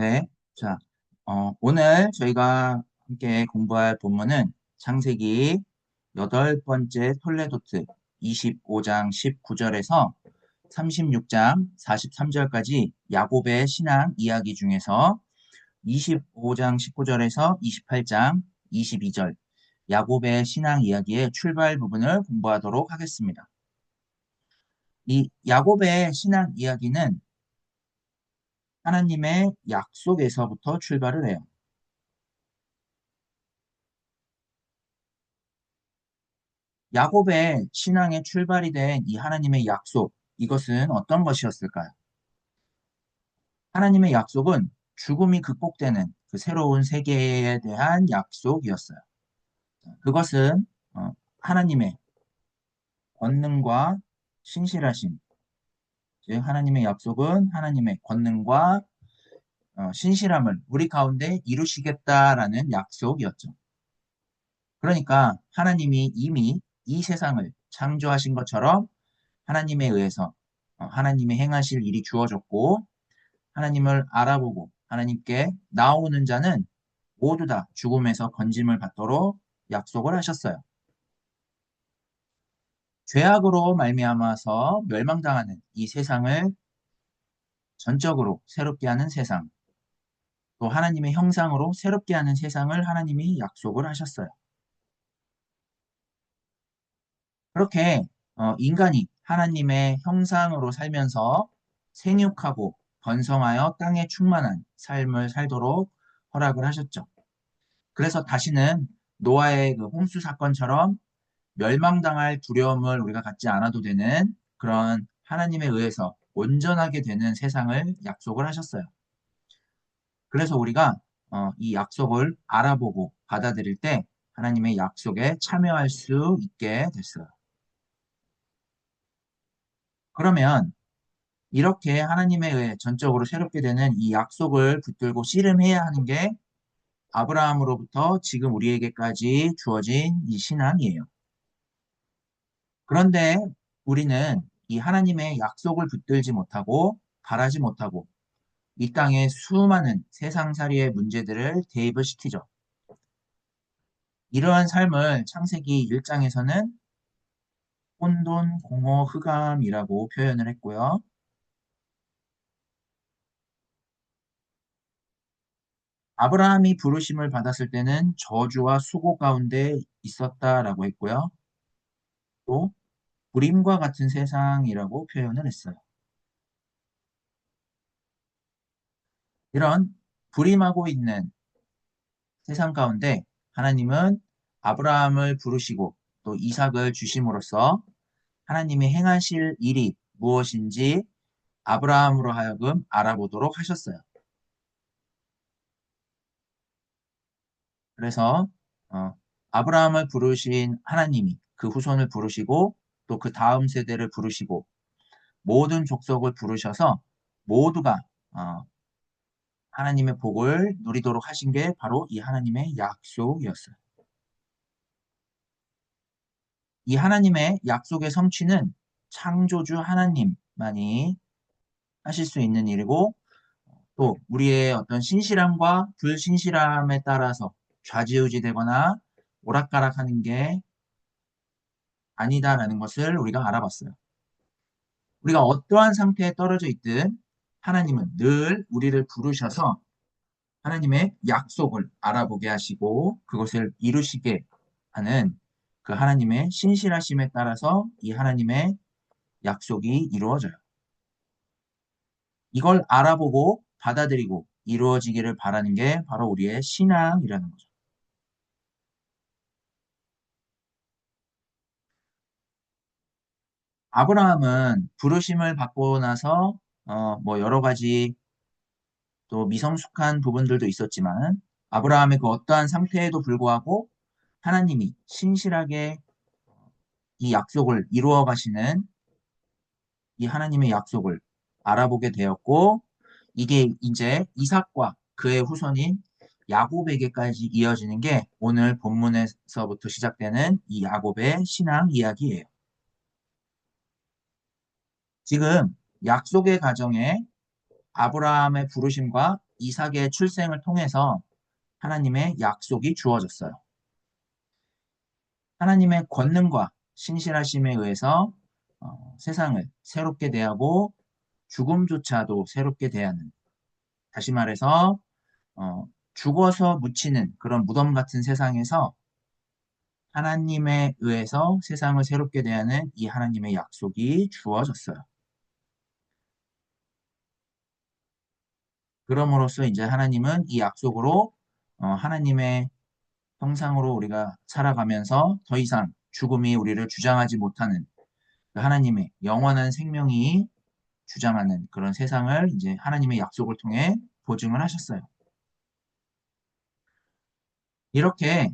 네. 자, 오늘 저희가 함께 공부할 본문은 창세기 8번째 톨레도트 25장 19절에서 36장 43절까지 야곱의 신앙 이야기 중에서 25장 19절에서 28장 22절 야곱의 신앙 이야기의 출발 부분을 공부하도록 하겠습니다. 이 야곱의 신앙 이야기는 하나님의 약속에서부터 출발을 해요. 야곱의 신앙의 출발이 된 이 하나님의 약속, 이것은 어떤 것이었을까요? 하나님의 약속은 죽음이 극복되는 그 새로운 세계에 대한 약속이었어요. 그것은 하나님의 권능과 신실하심, 즉 하나님의 약속은 하나님의 권능과 신실함을 우리 가운데 이루시겠다라는 약속이었죠. 그러니까 하나님이 이미 이 세상을 창조하신 것처럼 하나님에 의해서 하나님의 행하실 일이 주어졌고 하나님을 알아보고 하나님께 나오는 자는 모두 다 죽음에서 건짐을 받도록 약속을 하셨어요. 죄악으로 말미암아서 멸망당하는 이 세상을 전적으로 새롭게 하는 세상, 또 하나님의 형상으로 새롭게 하는 세상을 하나님이 약속을 하셨어요. 그렇게 인간이 하나님의 형상으로 살면서 생육하고 번성하여 땅에 충만한 삶을 살도록 허락을 하셨죠. 그래서 다시는 노아의 그 홍수 사건처럼 멸망당할 두려움을 우리가 갖지 않아도 되는 그런 하나님에 의해서 온전하게 되는 세상을 약속을 하셨어요. 그래서 우리가 이 약속을 알아보고 받아들일 때 하나님의 약속에 참여할 수 있게 됐어요. 그러면 이렇게 하나님에 의해 전적으로 새롭게 되는 이 약속을 붙들고 씨름해야 하는 게 아브라함으로부터 지금 우리에게까지 주어진 이 신앙이에요. 그런데 우리는 이 하나님의 약속을 붙들지 못하고 바라지 못하고 이 땅의 수많은 세상살이의 문제들을 대입을 시키죠. 이러한 삶을 창세기 1장에서는 혼돈, 공허, 흑암이라고 표현을 했고요. 아브라함이 부르심을 받았을 때는 저주와 수고 가운데 있었다라고 했고요. 또 불임과 같은 세상이라고 표현을 했어요. 이런 불임하고 있는 세상 가운데 하나님은 아브라함을 부르시고 또 이삭을 주심으로써 하나님이 행하실 일이 무엇인지 아브라함으로 하여금 알아보도록 하셨어요. 그래서 아브라함을 부르신 하나님이 그 후손을 부르시고 또 그 다음 세대를 부르시고 모든 족속을 부르셔서 모두가 어, 하나님의 복을 누리도록 하신 게 바로 이 하나님의 약속이었어요. 이 하나님의 약속의 성취는 창조주 하나님만이 하실 수 있는 일이고 또 우리의 어떤 신실함과 불신실함에 따라서 좌지우지되거나 오락가락하는 게 아니다라는 것을 우리가 알아봤어요. 우리가 어떠한 상태에 떨어져 있든 하나님은 늘 우리를 부르셔서 하나님의 약속을 알아보게 하시고 그것을 이루시게 하는 그 하나님의 신실하심에 따라서 이 하나님의 약속이 이루어져요. 이걸 알아보고 받아들이고 이루어지기를 바라는 게 바로 우리의 신앙이라는 거죠. 아브라함은 부르심을 받고 나서 뭐 여러 가지 또 미성숙한 부분들도 있었지만 아브라함의 그 어떠한 상태에도 불구하고 하나님이 신실하게 이 약속을 이루어 가시는 이 하나님의 약속을 알아보게 되었고 이게 이제 이삭과 그의 후손인 야곱에게까지 이어지는 게 오늘 본문에서부터 시작되는 이 야곱의 신앙 이야기예요. 지금 약속의 가정에 아브라함의 부르심과 이삭의 출생을 통해서 하나님의 약속이 주어졌어요. 하나님의 권능과 신실하심에 의해서 세상을 새롭게 대하고 죽음조차도 새롭게 대하는, 다시 말해서 죽어서 묻히는 그런 무덤 같은 세상에서 하나님에 의해서 세상을 새롭게 대하는 이 하나님의 약속이 주어졌어요. 그럼으로써 이제 하나님은 이 약속으로 하나님의 형상으로 우리가 살아가면서 더 이상 죽음이 우리를 주장하지 못하는 그 하나님의 영원한 생명이 주장하는 그런 세상을 이제 하나님의 약속을 통해 보증을 하셨어요. 이렇게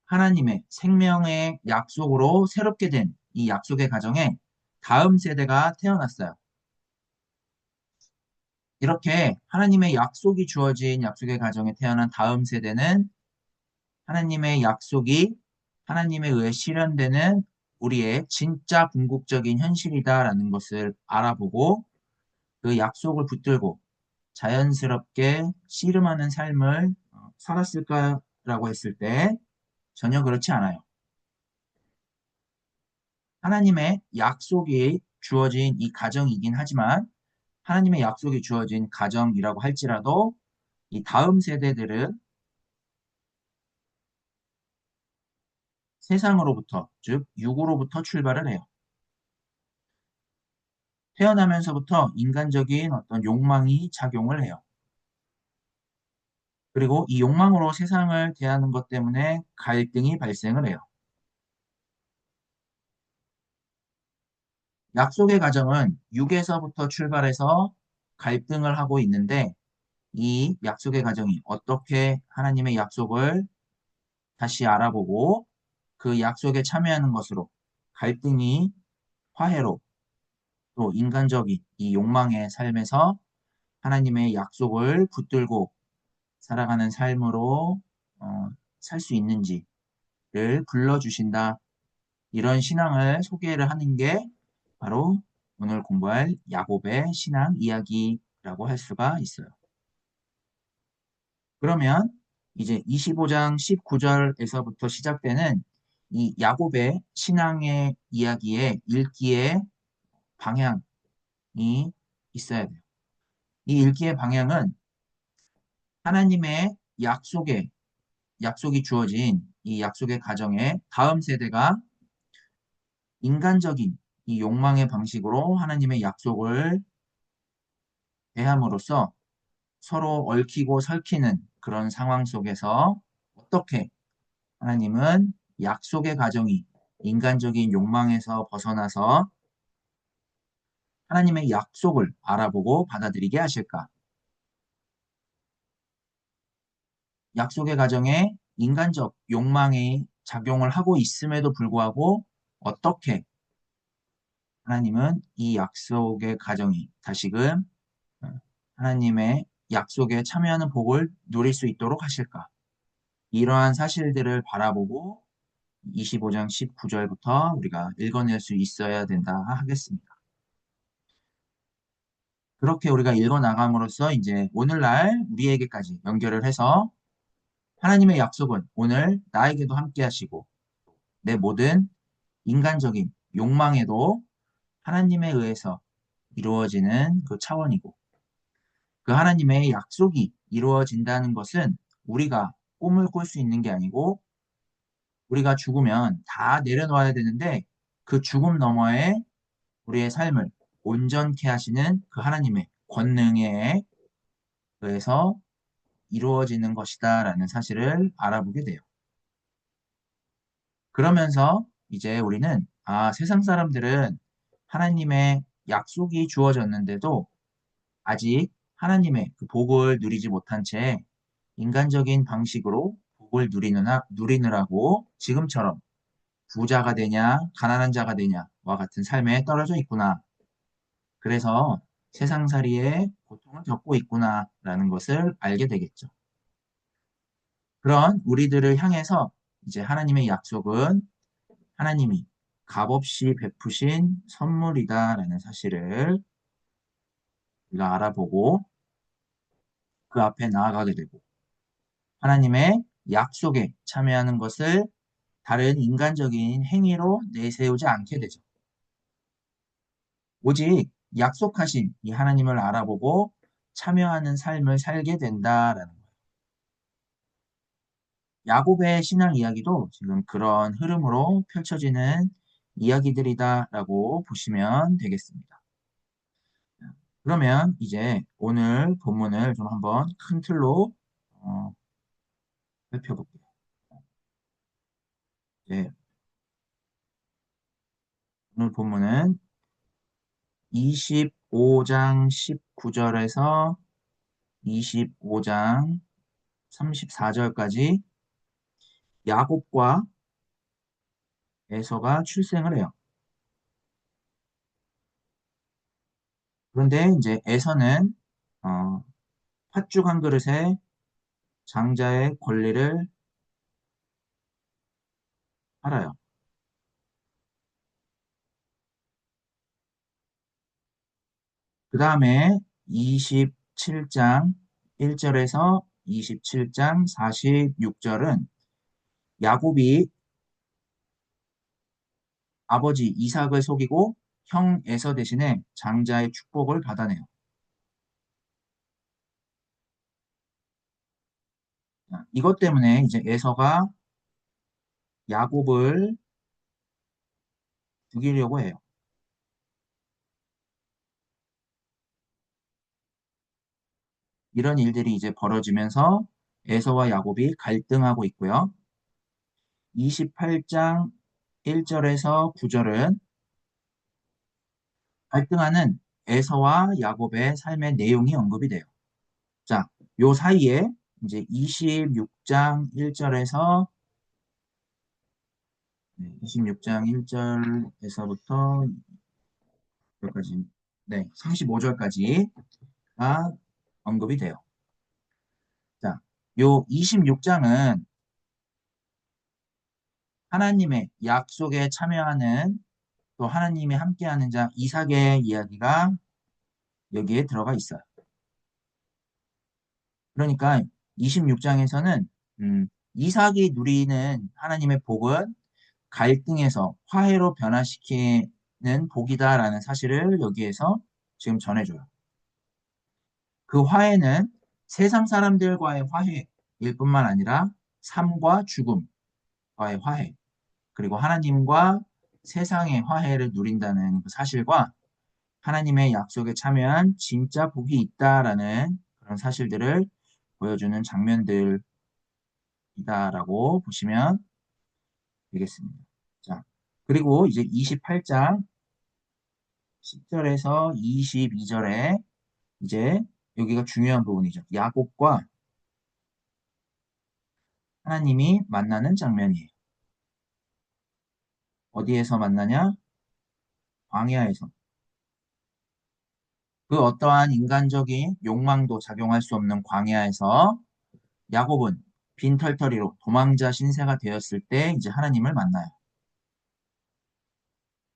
하나님의 생명의 약속으로 새롭게 된 이 약속의 가정에 다음 세대가 태어났어요. 이렇게 하나님의 약속이 주어진 약속의 가정에 태어난 다음 세대는 하나님의 약속이 하나님에 의해 실현되는 우리의 진짜 궁극적인 현실이다라는 것을 알아보고 그 약속을 붙들고 자연스럽게 씨름하는 삶을 살았을까라고 했을 때 전혀 그렇지 않아요. 하나님의 약속이 주어진 이 가정이긴 하지만 하나님의 약속이 주어진 가정이라고 할지라도 이 다음 세대들은 세상으로부터, 즉 육으로부터 출발을 해요. 태어나면서부터 인간적인 어떤 욕망이 작용을 해요. 그리고 이 욕망으로 세상을 대하는 것 때문에 갈등이 발생을 해요. 약속의 가정은 육에서부터 출발해서 갈등을 하고 있는데 이 약속의 가정이 어떻게 하나님의 약속을 다시 알아보고 그 약속에 참여하는 것으로 갈등이 화해로 또 인간적인 이 욕망의 삶에서 하나님의 약속을 붙들고 살아가는 삶으로 살 수 있는지를 불러주신다. 이런 신앙을 소개를 하는 게 바로 오늘 공부할 야곱의 신앙 이야기라고 할 수가 있어요. 그러면 이제 25장 19절에서부터 시작되는 이 야곱의 신앙의 이야기의 읽기의 방향이 있어야 돼요. 이 읽기의 방향은 하나님의 약속이 주어진 이 약속의 가정에 다음 세대가 인간적인 이 욕망의 방식으로 하나님의 약속을 대함으로써 서로 얽히고 설키는 그런 상황 속에서 어떻게 하나님은 약속의 가정이 인간적인 욕망에서 벗어나서 하나님의 약속을 알아보고 받아들이게 하실까? 약속의 가정에 인간적 욕망이 작용을 하고 있음에도 불구하고 어떻게 하나님은 이 약속의 가정이 다시금 하나님의 약속에 참여하는 복을 누릴 수 있도록 하실까? 이러한 사실들을 바라보고 25장 19절부터 우리가 읽어낼 수 있어야 된다 하겠습니다. 그렇게 우리가 읽어나감으로써 이제 오늘날 우리에게까지 연결을 해서 하나님의 약속은 오늘 나에게도 함께 하시고 내 모든 인간적인 욕망에도 하나님에 의해서 이루어지는 그 차원이고 그 하나님의 약속이 이루어진다는 것은 우리가 꿈을 꿀 수 있는 게 아니고 우리가 죽으면 다 내려놓아야 되는데 그 죽음 너머에 우리의 삶을 온전케 하시는 그 하나님의 권능에 의해서 이루어지는 것이다라는 사실을 알아보게 돼요. 그러면서 이제 우리는 세상 사람들은 하나님의 약속이 주어졌는데도 아직 하나님의 그 복을 누리지 못한 채 인간적인 방식으로 복을 누리느라고 지금처럼 부자가 되냐, 가난한 자가 되냐와 같은 삶에 떨어져 있구나. 그래서 세상살이에 고통을 겪고 있구나라는 것을 알게 되겠죠. 그런 우리들을 향해서 이제 하나님의 약속은 하나님이 값없이 베푸신 선물이다라는 사실을 우리가 알아보고 그 앞에 나아가게 되고 하나님의 약속에 참여하는 것을 다른 인간적인 행위로 내세우지 않게 되죠. 오직 약속하신 이 하나님을 알아보고 참여하는 삶을 살게 된다라는 거예요. 야곱의 신앙 이야기도 지금 그런 흐름으로 펼쳐지는 이야기들이다라고 보시면 되겠습니다. 그러면 이제 오늘 본문을 좀 한번 큰 틀로 어, 살펴볼게요. 이제 오늘 본문은 25장 19절에서 25장 34절까지 야곱과 에서가 출생을 해요. 그런데 이제 에서는 어, 팥죽 한 그릇에 장자의 권리를 팔아요. 그 다음에 27장 1절에서 27장 46절은 야곱이 아버지 이삭을 속이고 형 에서 대신에 장자의 축복을 받아내요. 이것 때문에 이제 에서가 야곱을 죽이려고 해요. 이런 일들이 이제 벌어지면서 에서와 야곱이 갈등하고 있고요. 28장 1절에서 9절은 갈등하는 에서와 야곱의 삶의 내용이 언급이 돼요. 자, 요 사이에 이제 26장 1절에서 26장 1절에서부터 여기까지, 네, 35절까지가 언급이 돼요. 자, 요 26장은 하나님의 약속에 참여하는 또 하나님이 함께하는 자 이삭의 이야기가 여기에 들어가 있어요. 그러니까 26장에서는 이삭이 누리는 하나님의 복은 갈등에서 화해로 변화시키는 복이다라는 사실을 여기에서 지금 전해줘요. 그 화해는 세상 사람들과의 화해일 뿐만 아니라 삶과 죽음과의 화해, 그리고 하나님과 세상의 화해를 누린다는 그 사실과 하나님의 약속에 참여한 진짜 복이 있다라는 그런 사실들을 보여주는 장면들이다라고 보시면 되겠습니다. 자, 그리고 이제 28장 10절에서 22절에 이제 여기가 중요한 부분이죠. 야곱과 하나님이 만나는 장면이에요. 어디에서 만나냐? 광야에서. 그 어떠한 인간적인 욕망도 작용할 수 없는 광야에서 야곱은 빈털터리로 도망자 신세가 되었을 때 이제 하나님을 만나요.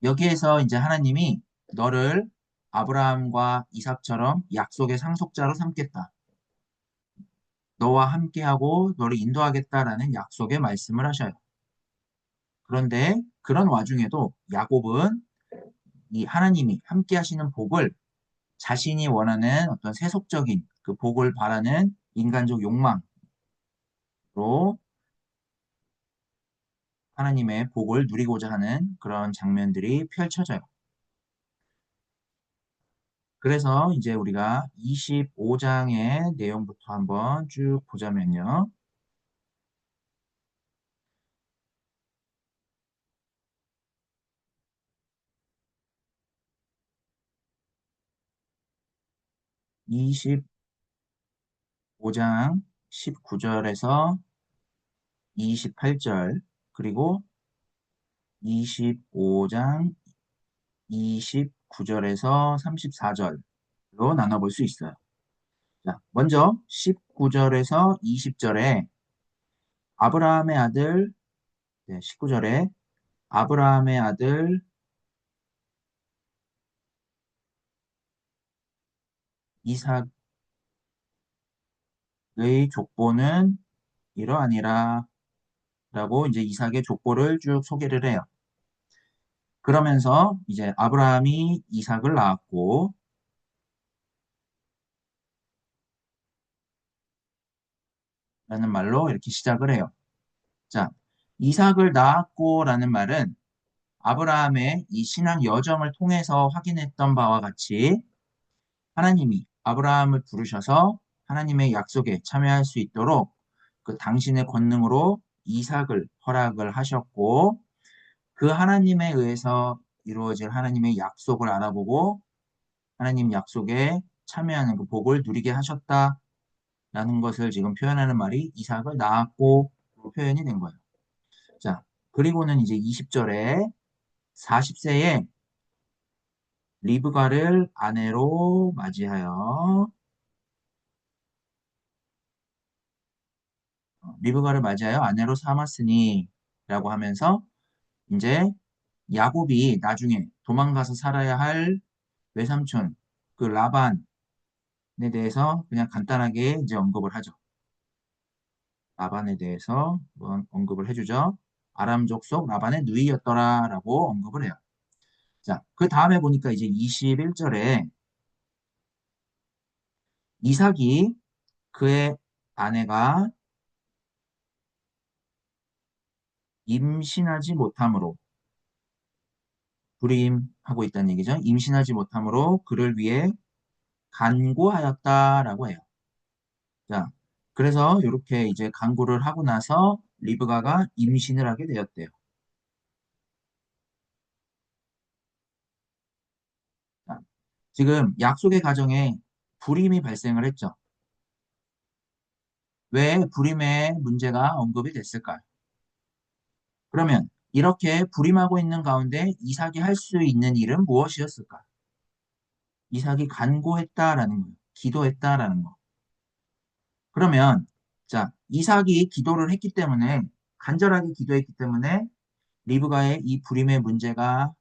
여기에서 이제 하나님이 너를 아브라함과 이삭처럼 약속의 상속자로 삼겠다. 너와 함께하고 너를 인도하겠다라는 약속의 말씀을 하셔요. 그런데 그런 와중에도 야곱은 이 하나님이 함께 하시는 복을 자신이 원하는 어떤 세속적인 그 복을 바라는 인간적 욕망으로 하나님의 복을 누리고자 하는 그런 장면들이 펼쳐져요. 그래서 이제 우리가 25장의 내용부터 한번 쭉 보자면요. 25장 19절에서 28절, 그리고 25장 29절에서 34절로 나눠볼 수 있어요. 자, 먼저 19절에서 20절에 아브라함의 아들, 네, 19절에 아브라함의 아들 이삭, 의 족보는 이러하니라 라고 이제 이삭의 족보를 쭉 소개를 해요. 그러면서 이제 아브라함이 이삭을 낳았고 라는 말로 이렇게 시작을 해요. 자, 이삭을 낳았고 라는 말은 아브라함의 이 신앙 여정을 통해서 확인했던 바와 같이 하나님이 아브라함을 부르셔서 하나님의 약속에 참여할 수 있도록 그 당신의 권능으로 이삭을 허락을 하셨고 그 하나님에 의해서 이루어질 하나님의 약속을 알아보고 하나님 약속에 참여하는 그 복을 누리게 하셨다라는 것을 지금 표현하는 말이 이삭을 낳았고 표현이 된 거예요. 자, 그리고는 이제 20절에 40세에 리브가를 아내로 맞이하여 리브가를 맞이하여 아내로 삼았으니 라고 하면서 이제 야곱이 나중에 도망가서 살아야 할 외삼촌 그 라반에 대해서 그냥 간단하게 이제 언급을 하죠. 라반에 대해서 언급을 해주죠. 아람 족속 라반의 누이였더라라고 언급을 해요. 자, 그 다음에 보니까 이제 21절에 이삭이 그의 아내가 임신하지 못함으로 불임하고 있다는 얘기죠. 임신하지 못함으로 그를 위해 간구하였다라고 해요. 자, 그래서 이렇게 이제 간구를 하고 나서 리브가가 임신을 하게 되었대요. 자, 지금 약속의 가정에 불임이 발생을 했죠. 왜 불임의 문제가 언급이 됐을까요? 그러면 이렇게 불임하고 있는 가운데 이삭이 할 수 있는 일은 무엇이었을까? 이삭이 간구했다라는 거예요. 기도했다라는 거. 그러면 자, 이삭이 기도를 했기 때문에 간절하게 기도했기 때문에 리브가의 이 불임의 문제가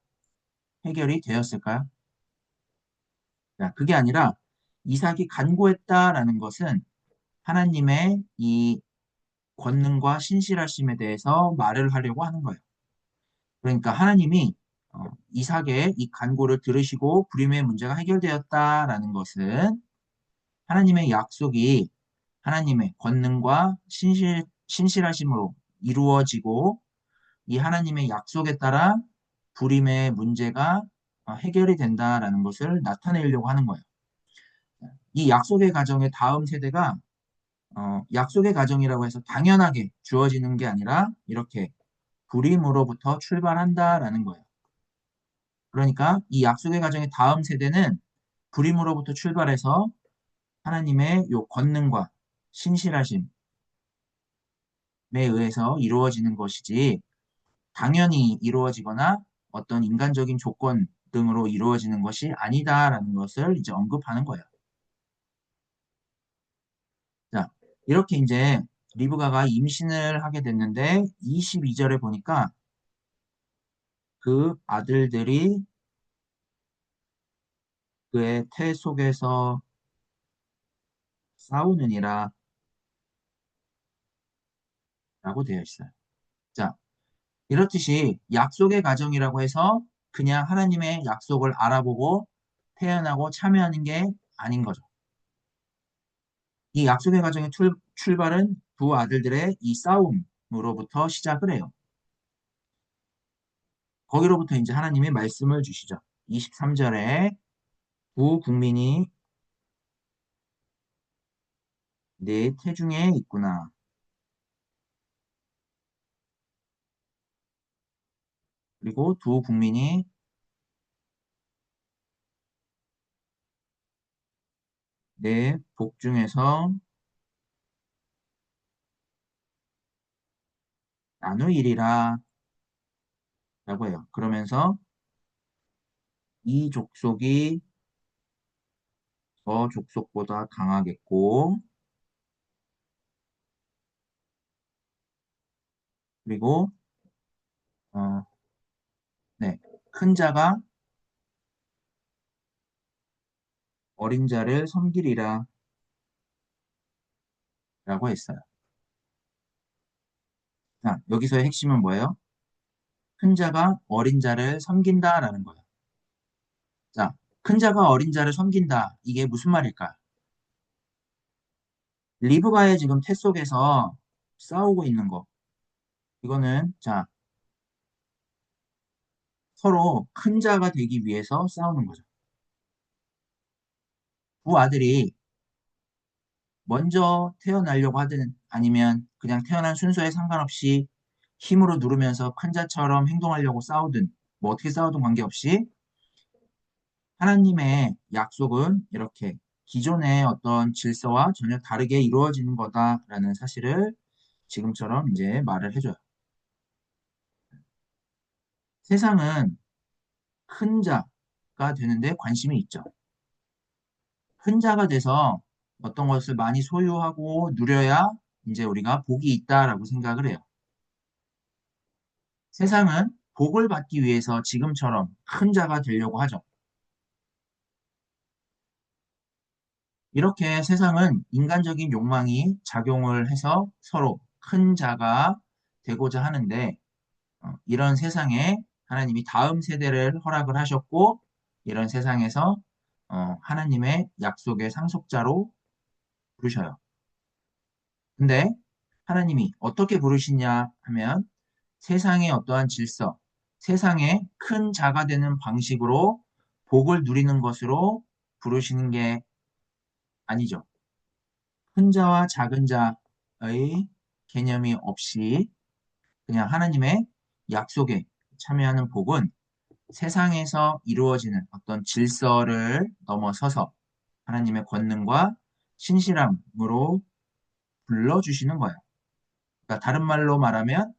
해결이 되었을까요? 자, 그게 아니라 이삭이 간구했다라는 것은 하나님의 이 권능과 신실하심에 대해서 말을 하려고 하는 거예요. 그러니까 하나님이 이삭의 이 간구를 들으시고 불임의 문제가 해결되었다라는 것은 하나님의 약속이 하나님의 권능과 신실하심으로 이루어지고 이 하나님의 약속에 따라 불임의 문제가 해결이 된다라는 것을 나타내려고 하는 거예요. 이 약속의 가정의 다음 세대가 약속의 가정이라고 해서 당연하게 주어지는 게 아니라 이렇게 불임으로부터 출발한다라는 거예요. 그러니까 이 약속의 가정의 다음 세대는 불임으로부터 출발해서 하나님의 요 권능과 신실하심에 의해서 이루어지는 것이지 당연히 이루어지거나 어떤 인간적인 조건 등으로 이루어지는 것이 아니다라는 것을 이제 언급하는 거예요. 자, 이렇게 이제 리브가가 임신을 하게 됐는데 22절에 보니까 그 아들들이 그의 태 속에서 싸우느니라 라고 되어 있어요. 자, 이렇듯이 약속의 가정이라고 해서 그냥 하나님의 약속을 알아보고 태어나고 참여하는 게 아닌 거죠. 이 약속의 가정의 출발은 두 아들들의 이 싸움으로부터 시작을 해요. 거기로부터 이제 하나님이 말씀을 주시죠. 23절에 두 국민이 내 태중에 있구나. 그리고 두 국민이 내 복중에서 나누이리라 라고 해요. 그러면서 이 족속이 저 족속보다 강하겠고 그리고 어, 네, 큰 자가 어린 자를 섬기리라 라고 했어요. 자, 여기서의 핵심은 뭐예요? 큰 자가 어린 자를 섬긴다라는 거예요. 자, 큰 자가 어린 자를 섬긴다. 이게 무슨 말일까? 리브가의 지금 태 속에서 싸우고 있는 거. 이거는, 자, 서로 큰 자가 되기 위해서 싸우는 거죠. 두 아들이 먼저 태어나려고 하든 아니면 그냥 태어난 순서에 상관없이 힘으로 누르면서 큰 자처럼 행동하려고 싸우든 뭐 어떻게 싸우든 관계없이 하나님의 약속은 이렇게 기존의 어떤 질서와 전혀 다르게 이루어지는 거다라는 사실을 지금처럼 이제 말을 해줘요. 세상은 큰 자가 되는데 관심이 있죠. 큰 자가 돼서 어떤 것을 많이 소유하고 누려야 이제 우리가 복이 있다라고 생각을 해요. 세상은 복을 받기 위해서 지금처럼 큰 자가 되려고 하죠. 이렇게 세상은 인간적인 욕망이 작용을 해서 서로 큰 자가 되고자 하는데 이런 세상에 하나님이 다음 세대를 허락을 하셨고 이런 세상에서 하나님의 약속의 상속자로 부르셔요. 근데 하나님이 어떻게 부르시냐 하면 세상의 어떠한 질서, 세상의 큰 자가 되는 방식으로 복을 누리는 것으로 부르시는 게 아니죠. 큰 자와 작은 자의 개념이 없이 그냥 하나님의 약속에 참여하는 복은 세상에서 이루어지는 어떤 질서를 넘어서서 하나님의 권능과 신실함으로 불러주시는 거예요. 그러니까 다른 말로 말하면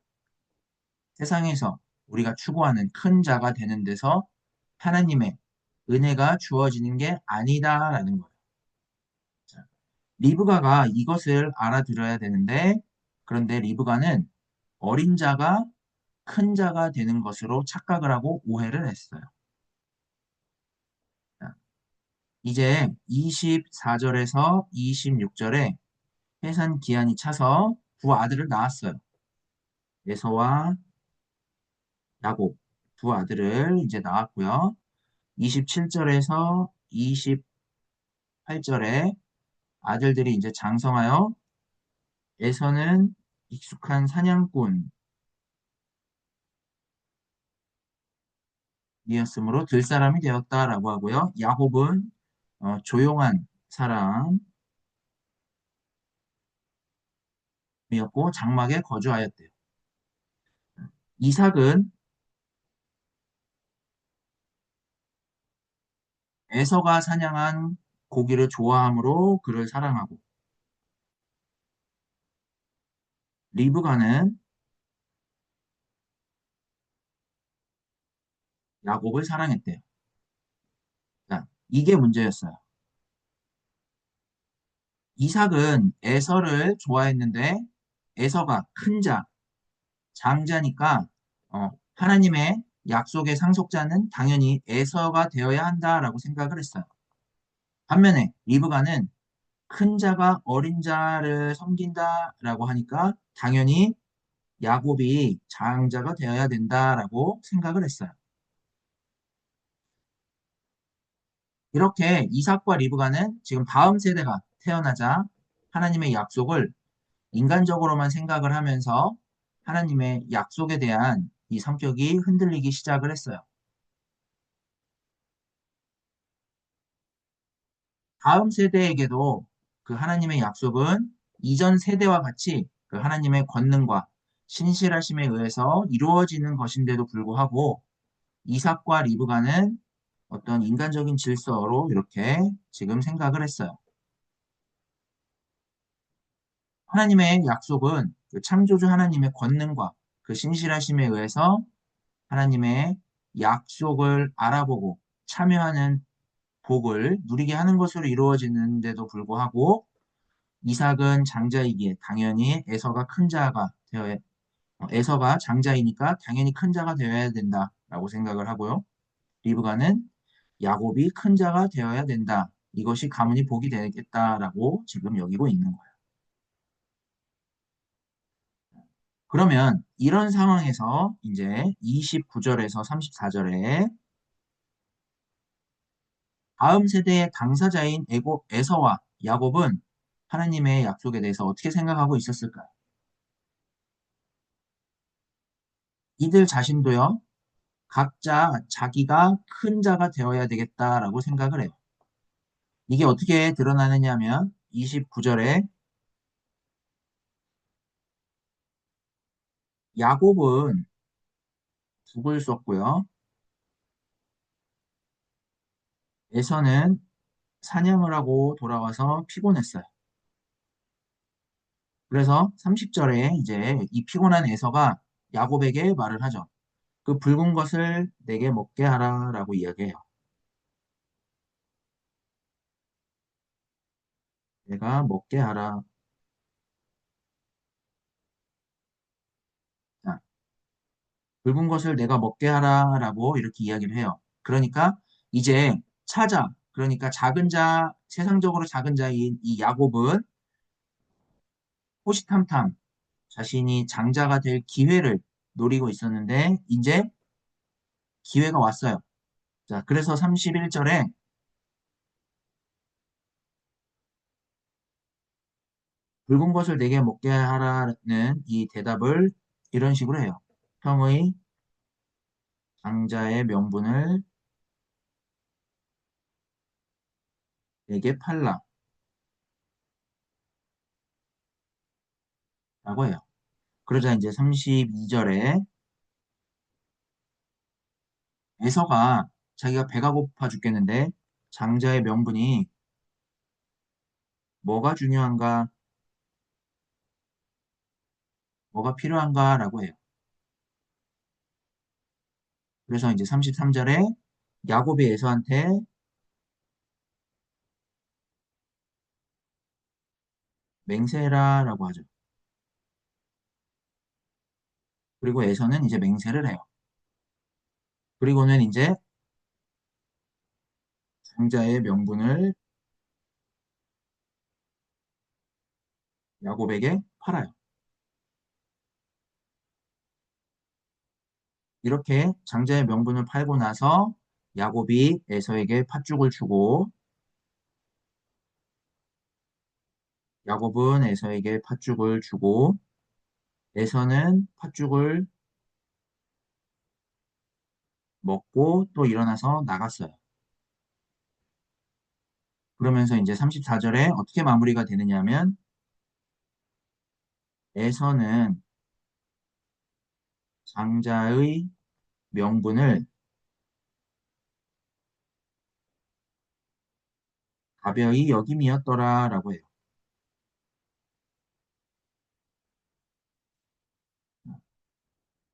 세상에서 우리가 추구하는 큰 자가 되는 데서 하나님의 은혜가 주어지는 게 아니다라는 거예요. 자, 리브가가 이것을 알아들어야 되는데 그런데 리브가는 어린 자가 큰 자가 되는 것으로 착각을 하고 오해를 했어요. 자, 이제 24절에서 26절에 해산 기한이 차서 두 아들을 낳았어요. 에서와 야곱 두 아들을 이제 낳았고요. 27절에서 28절에 아들들이 이제 장성하여 에서는 익숙한 사냥꾼이었으므로 들사람이 되었다라고 하고요. 야곱은 조용한 사람이었고 장막에 거주하였대요. 이삭은 에서가 사냥한 고기를 좋아함으로 그를 사랑하고 리브가는 야곱을 사랑했대요. 자, 이게 문제였어요. 이삭은 에서를 좋아했는데 에서가 큰 자, 장자니까 하나님의 약속의 상속자는 당연히 에서가 되어야 한다라고 생각을 했어요. 반면에 리브가는 큰 자가 어린 자를 섬긴다라고 하니까 당연히 야곱이 장자가 되어야 된다라고 생각을 했어요. 이렇게 이삭과 리브가는 지금 다음 세대가 태어나자 하나님의 약속을 인간적으로만 생각을 하면서 하나님의 약속에 대한 이 성격이 흔들리기 시작을 했어요. 다음 세대에게도 그 하나님의 약속은 이전 세대와 같이 그 하나님의 권능과 신실하심에 의해서 이루어지는 것인데도 불구하고 이삭과 리브가는 어떤 인간적인 질서로 이렇게 지금 생각을 했어요. 하나님의 약속은 그 창조주 하나님의 권능과 그 신실하심에 의해서 하나님의 약속을 알아보고 참여하는 복을 누리게 하는 것으로 이루어지는데도 불구하고 이삭은 장자이기에 당연히 에서가 큰 자가 되어야 에서가 장자이니까 당연히 큰 자가 되어야 된다라고 생각을 하고요. 리브가는 야곱이 큰 자가 되어야 된다. 이것이 가문이 복이 되겠다라고 지금 여기고 있는 거예요. 그러면 이런 상황에서 이제 29절에서 34절에 다음 세대의 당사자인 에서와 야곱은 하나님의 약속에 대해서 어떻게 생각하고 있었을까요? 이들 자신도요, 각자 자기가 큰 자가 되어야 되겠다라고 생각을 해요. 이게 어떻게 드러나느냐 하면 29절에 야곱은 북을 쏘고요. 에서는 사냥을 하고 돌아와서 피곤했어요. 그래서 30절에 이제 이 피곤한 에서가 야곱에게 말을 하죠. 그 붉은 것을 내게 먹게 하라라고 이야기해요. 내가 먹게 하라. 자, 붉은 것을 내가 먹게 하라라고 이렇게 이야기를 해요. 그러니까 이제 그러니까 작은 자, 세상적으로 작은 자인 이 야곱은 호시탐탐 자신이 장자가 될 기회를 노리고 있었는데 이제 기회가 왔어요. 자, 그래서 31절에 붉은 것을 내게 먹게 하라는 이 대답을 이런 식으로 해요. 형의 장자의 명분을 내게 팔라 라고 해요. 그러자 이제 32절에 에서가 자기가 배가 고파 죽겠는데 장자의 명분이 뭐가 중요한가, 뭐가 필요한가라고 해요. 그래서 이제 33절에 야곱이 에서한테 맹세라라고 하죠. 그리고 에서는 이제 맹세를 해요. 그리고는 이제 장자의 명분을 야곱에게 팔아요. 이렇게 장자의 명분을 팔고 나서 야곱이 에서에게 팥죽을 주고 야곱은 에서에게 팥죽을 주고 에서는 팥죽을 먹고 또 일어나서 나갔어요. 그러면서 이제 34절에 어떻게 마무리가 되느냐면 에서는 장자의 명분을 가벼이 여김이었더라라고 해요.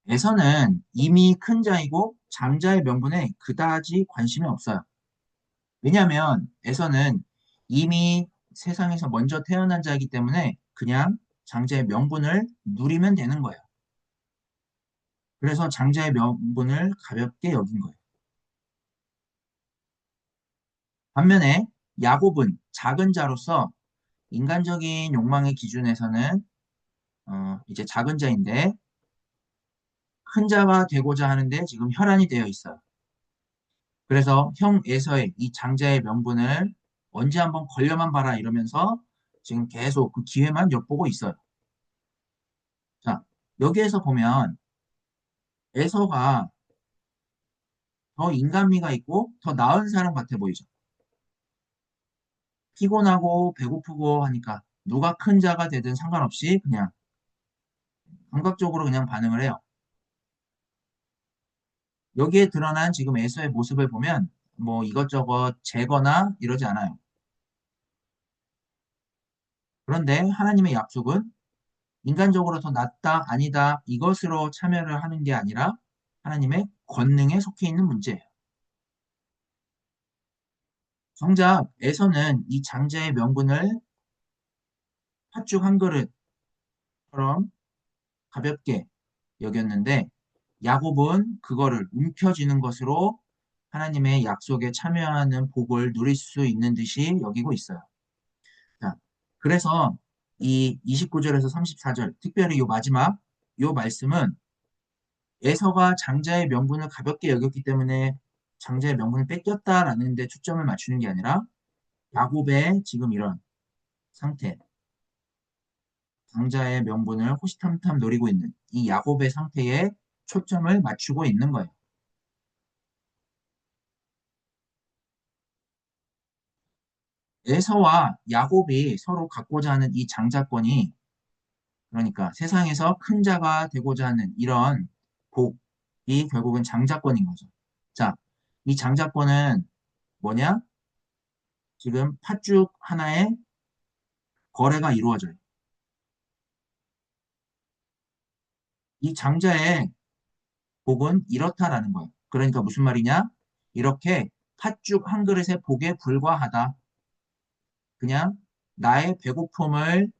에서는 이미 큰 자이고 장자의 명분에 그다지 관심이 없어요. 왜냐하면 에서는 이미 세상에서 먼저 태어난 자이기 때문에 그냥 장자의 명분을 누리면 되는 거예요. 그래서 장자의 명분을 가볍게 여긴 거예요. 반면에 야곱은 작은 자로서 인간적인 욕망의 기준에서는 이제 작은 자인데 큰 자가 되고자 하는데 지금 혈안이 되어 있어요. 그래서 형 에서의 이 장자의 명분을 언제 한번 걸려만 봐라 이러면서 지금 계속 그 기회만 엿보고 있어요. 자, 여기에서 보면 에서가 더 인간미가 있고 더 나은 사람 같아 보이죠. 피곤하고 배고프고 하니까 누가 큰 자가 되든 상관없이 그냥 감각적으로 그냥 반응을 해요. 여기에 드러난 지금 에서의 모습을 보면 뭐 이것저것 재거나 이러지 않아요. 그런데 하나님의 약속은 인간적으로 더 낫다, 아니다, 이것으로 참여를 하는 게 아니라 하나님의 권능에 속해 있는 문제예요. 정작 에서는 이 장자의 명분을 팥죽 한 그릇처럼 가볍게 여겼는데 야곱은 그거를 움켜쥐는 것으로 하나님의 약속에 참여하는 복을 누릴 수 있는 듯이 여기고 있어요. 자, 그래서 이 29절에서 34절, 특별히 이 마지막 요 말씀은 에서가 장자의 명분을 가볍게 여겼기 때문에 장자의 명분을 뺏겼다라는 데 초점을 맞추는 게 아니라 야곱의 지금 이런 상태, 장자의 명분을 호시탐탐 노리고 있는 이 야곱의 상태에 초점을 맞추고 있는 거예요. 에서와 야곱이 서로 갖고자 하는 이 장자권이 그러니까 세상에서 큰 자가 되고자 하는 이런 복이 결국은 장자권인 거죠. 자, 이 장자권은 뭐냐? 지금 팥죽 하나에 거래가 이루어져요. 이 장자의 복은 이렇다라는 거예요. 그러니까 무슨 말이냐? 이렇게 팥죽 한 그릇의 복에 불과하다. 그냥 나의 배고픔을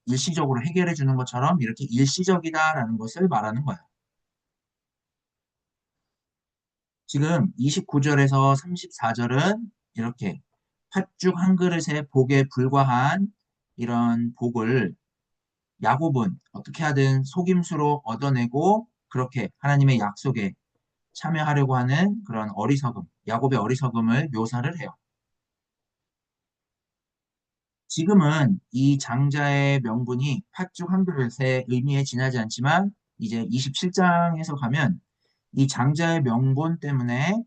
일시적으로 해결해 주는 것처럼 이렇게 일시적이다라는 것을 말하는 거야. 지금 29절에서 34절은 이렇게 팥죽 한 그릇의 복에 불과한 이런 복을 야곱은 어떻게 하든 속임수로 얻어내고 그렇게 하나님의 약속에 참여하려고 하는 그런 어리석음, 야곱의 어리석음을 묘사를 해요. 지금은 이 장자의 명분이 팥죽 한 그릇의 의미에 지나지 않지만 이제 27장에서 가면 이 장자의 명분 때문에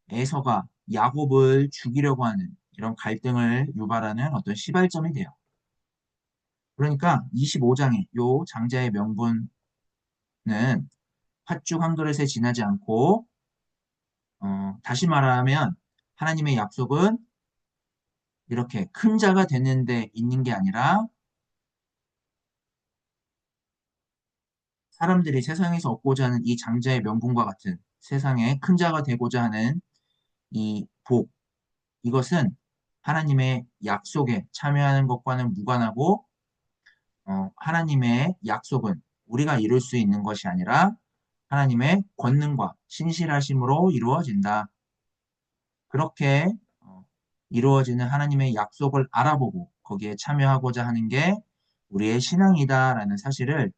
에서가 야곱을 죽이려고 하는 이런 갈등을 유발하는 어떤 시발점이 돼요. 그러니까 25장에 요 장자의 명분은 팥죽 한 그릇에 지나지 않고 다시 말하면 하나님의 약속은 이렇게 큰 자가 되는데 있는 게 아니라 사람들이 세상에서 얻고자 하는 이 장자의 명분과 같은 세상에 큰 자가 되고자 하는 이 복, 이것은 하나님의 약속에 참여하는 것과는 무관하고 하나님의 약속은 우리가 이룰 수 있는 것이 아니라 하나님의 권능과 신실하심으로 이루어진다. 그렇게 이루어지는 하나님의 약속을 알아보고 거기에 참여하고자 하는 게 우리의 신앙이다라는 사실을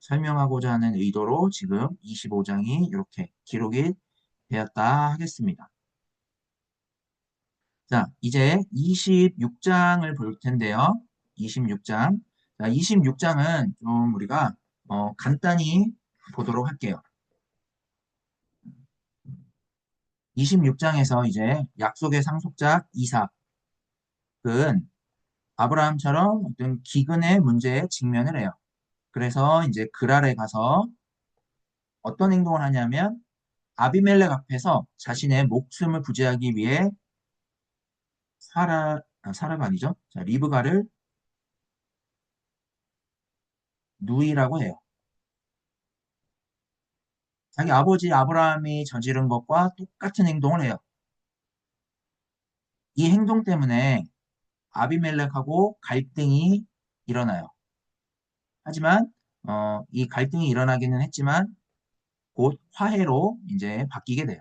설명하고자 하는 의도로 지금 25장이 이렇게 기록이 되었다 하겠습니다. 자, 이제 26장을 볼 텐데요. 26장. 자, 26장은 좀 우리가 간단히 보도록 할게요. 26장에서 이제 약속의 상속자 이삭은 아브라함처럼 어떤 기근의 문제에 직면을 해요. 그래서 이제 그랄에 가서 어떤 행동을 하냐면 아비멜렉 앞에서 자신의 목숨을 부지하기 위해 사라가 아니죠. 자, 리브가를 누이라고 해요. 자기 아버지 아브라함이 저지른 것과 똑같은 행동을 해요. 이 행동 때문에 아비멜렉하고 갈등이 일어나요. 하지만 이 갈등이 일어나기는 했지만 곧 화해로 이제 바뀌게 돼요.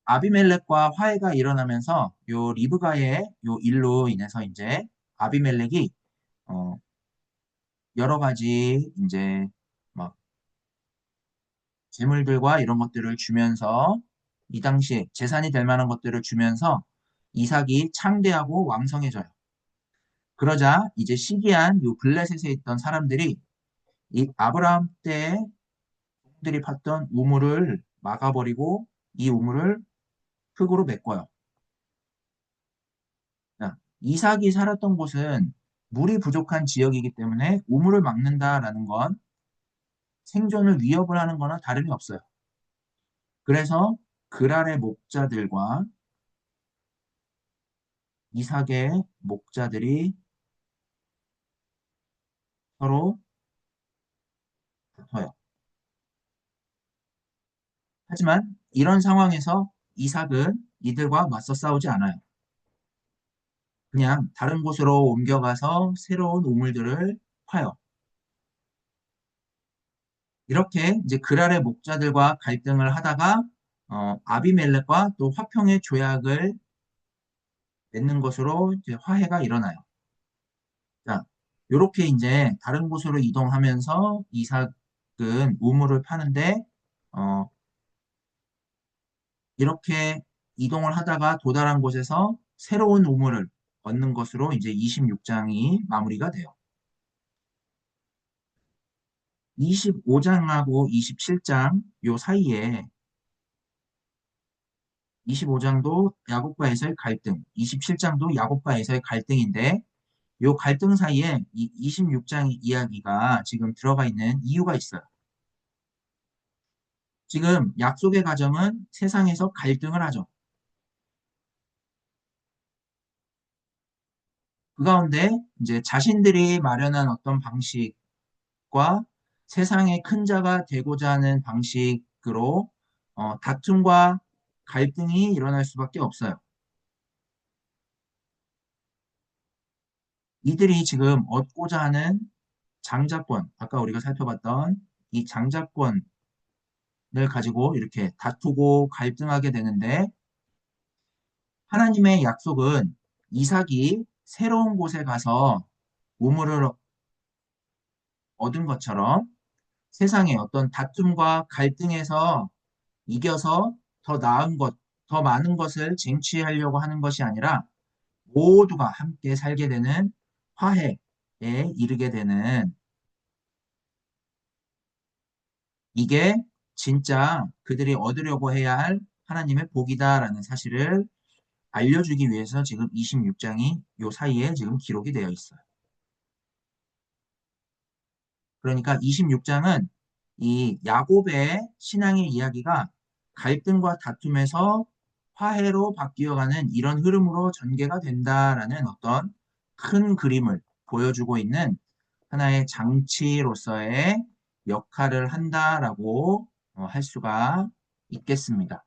아비멜렉과 화해가 일어나면서 요 리브가의 요 일로 인해서 이제 아비멜렉이 어, 여러 가지 이제 막 재물들과 이런 것들을 주면서 이 당시에 재산이 될 만한 것들을 주면서 이삭이 창대하고 왕성해져요. 그러자 이제 시기한 요 블레셋에 있던 사람들이 이 아브라함 때 들이 팠던 우물을 막아버리고 이 우물을 흙으로 메꿔요. 자, 이삭이 살았던 곳은 물이 부족한 지역이기 때문에 우물을 막는다라는 건 생존을 위협을 하는 거나 다름이 없어요. 그래서 그랄의 목자들과 이삭의 목자들이 서로 붙어요. 하지만 이런 상황에서 이삭은 이들과 맞서 싸우지 않아요. 그냥 다른 곳으로 옮겨가서 새로운 우물들을 파요. 이렇게 이제 그랄의 목자들과 갈등을 하다가 아비멜렉과 또 화평의 조약을 맺는 것으로 이제 화해가 일어나요. 자, 요렇게 이제 다른 곳으로 이동하면서 이삭은 우물을 파는데, 어, 이렇게 이동을 하다가 도달한 곳에서 새로운 우물을 얻는 것으로 이제 26장이 마무리가 돼요. 25장하고 27장 요 사이에 25장도 야곱과 에서의 갈등, 27장도 야곱과 에서의 갈등인데 요 갈등 사이에 이 26장 이야기가 지금 들어가 있는 이유가 있어요. 지금 약속의 가정은 세상에서 갈등을 하죠. 그 가운데 이제 자신들이 마련한 어떤 방식과 세상의 큰 자가 되고자 하는 방식으로 다툼과 갈등이 일어날 수밖에 없어요. 이들이 지금 얻고자 하는 장자권, 아까 우리가 살펴봤던 이 장자권을 가지고 이렇게 다투고 갈등하게 되는데 하나님의 약속은 이삭이 새로운 곳에 가서 우물을 얻은 것처럼 세상의 어떤 다툼과 갈등에서 이겨서 더 나은 것, 더 많은 것을 쟁취하려고 하는 것이 아니라 모두가 함께 살게 되는 화해에 이르게 되는 이게 진짜 그들이 얻으려고 해야 할 하나님의 복이다라는 사실을 알려주기 위해서 지금 26장이 요 사이에 지금 기록이 되어 있어요. 그러니까 26장은 이 야곱의 신앙의 이야기가 갈등과 다툼에서 화해로 바뀌어가는 이런 흐름으로 전개가 된다라는 어떤 큰 그림을 보여주고 있는 하나의 장치로서의 역할을 한다라고 할 수가 있겠습니다.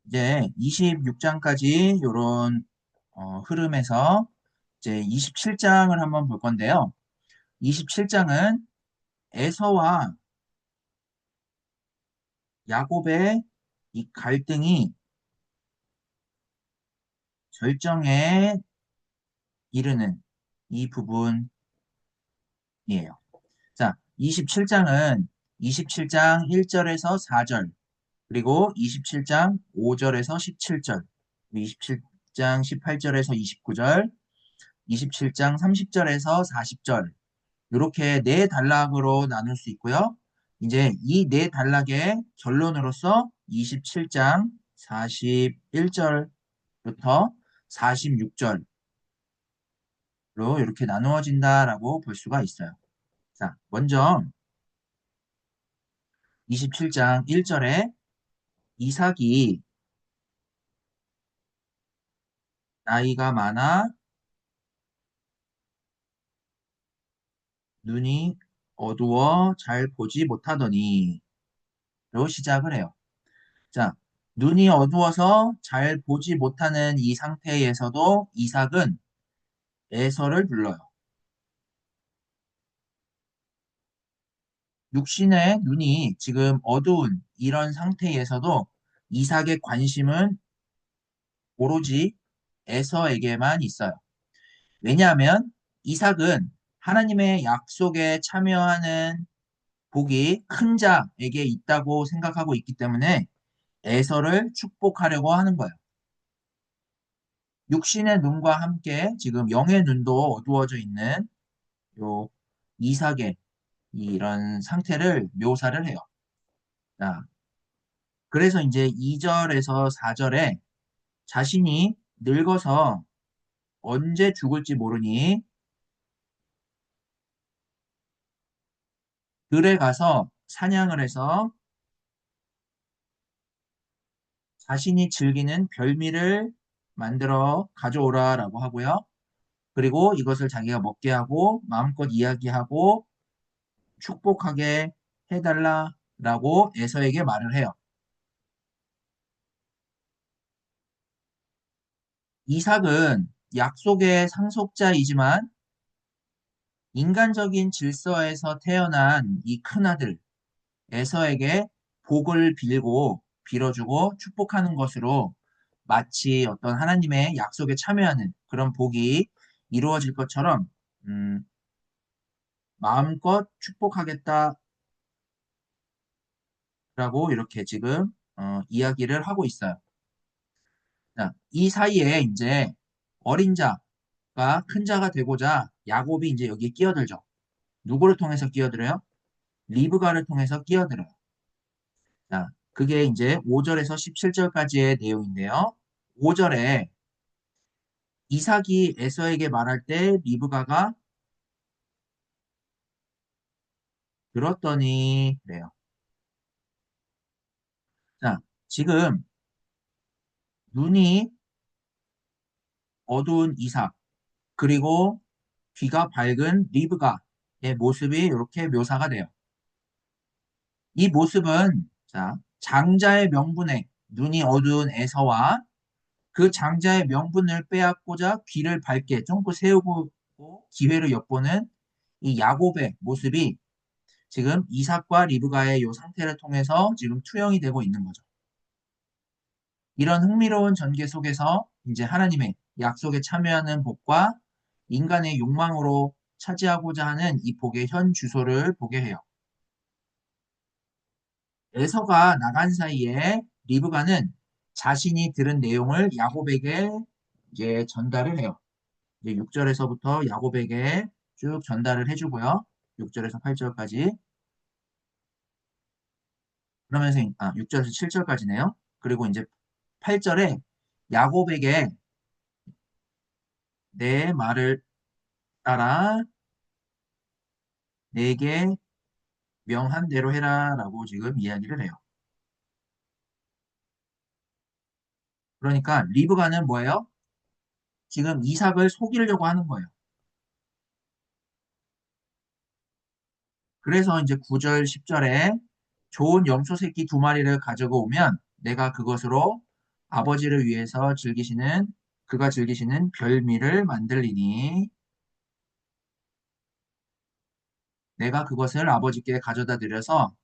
이제 26장까지 이런 흐름에서 이제 27장을 한번 볼 건데요. 27장은 에서와 야곱의 이 갈등이 절정에 이르는 이 부분이에요. 자, 27장은 27장 1절에서 4절, 그리고 27장 5절에서 17절, 27장 18절에서 29절, 27장 30절에서 40절, 이렇게 네 단락으로 나눌 수 있고요. 이제 이 네 단락의 결론으로서 27장 41절부터 46절로 이렇게 나누어진다라고 볼 수가 있어요. 자, 먼저 27장 1절에 이삭이 나이가 많아 눈이 어두워 잘 보지 못하더니 로 시작을 해요. 자, 눈이 어두워서 잘 보지 못하는 이 상태에서도 이삭은 에서를 불러요. 육신의 눈이 지금 어두운 이런 상태에서도 이삭의 관심은 오로지 에서에게만 있어요. 왜냐하면 이삭은 하나님의 약속에 참여하는 복이 큰 자에게 있다고 생각하고 있기 때문에 에서를 축복하려고 하는 거예요. 육신의 눈과 함께 지금 영의 눈도 어두워져 있는 요 이삭의 이런 상태를 묘사를 해요. 자, 그래서 이제 2절에서 4절에 자신이 늙어서 언제 죽을지 모르니 들에 가서 사냥을 해서 자신이 즐기는 별미를 만들어 가져오라라고 하고요. 그리고 이것을 자기가 먹게 하고 마음껏 이야기하고 축복하게 해달라라고 에서에게 말을 해요. 이삭은 약속의 상속자이지만 인간적인 질서에서 태어난 이 큰아들 에서에게 복을 빌고 빌어주고 축복하는 것으로 마치 어떤 하나님의 약속에 참여하는 그런 복이 이루어질 것처럼 음, 마음껏 축복하겠다라고 이렇게 지금 이야기를 하고 있어요. 자, 이 사이에 이제 어린 자가 큰 자가 되고자 야곱이 이제 여기에 끼어들죠. 누구를 통해서 끼어들어요? 리브가를 통해서 끼어들어요. 자, 그게 이제 5절에서 17절까지의 내용인데요. 5절에 이삭이 에서에게 말할 때 리브가가 들었더니 그래요. 자, 지금 눈이 어두운 이삭 그리고 귀가 밝은 리브가의 모습이 이렇게 묘사가 돼요. 이 모습은 자, 장자의 명분에 눈이 어두운 에서와 그 장자의 명분을 빼앗고자 귀를 밝게 쫑긋 세우고 기회를 엿보는 이 야곱의 모습이 지금 이삭과 리브가의 이 상태를 통해서 지금 투영이 되고 있는 거죠. 이런 흥미로운 전개 속에서 이제 하나님의 약속에 참여하는 복과 인간의 욕망으로 차지하고자 하는 이 복의 현 주소를 보게 해요. 에서가 나간 사이에 리브가는 자신이 들은 내용을 야곱에게 이제 전달을 해요. 이제 6절에서부터 야곱에게 쭉 전달을 해주고요. 6절에서 8절까지. 그러면서 6절에서 7절까지네요. 그리고 이제 8절에 야곱에게 내 말을 따라 내게 명한 대로 해라라고 지금 이야기를 해요. 그러니까 리브가는 뭐예요? 지금 이삭을 속이려고 하는 거예요. 그래서 이제 9절, 10절에 좋은 염소 새끼 2마리를 가지고 오면 내가 그것으로 아버지를 위해서 그가 즐기시는 별미를 만들리니 내가 그것을 아버지께 가져다 드려서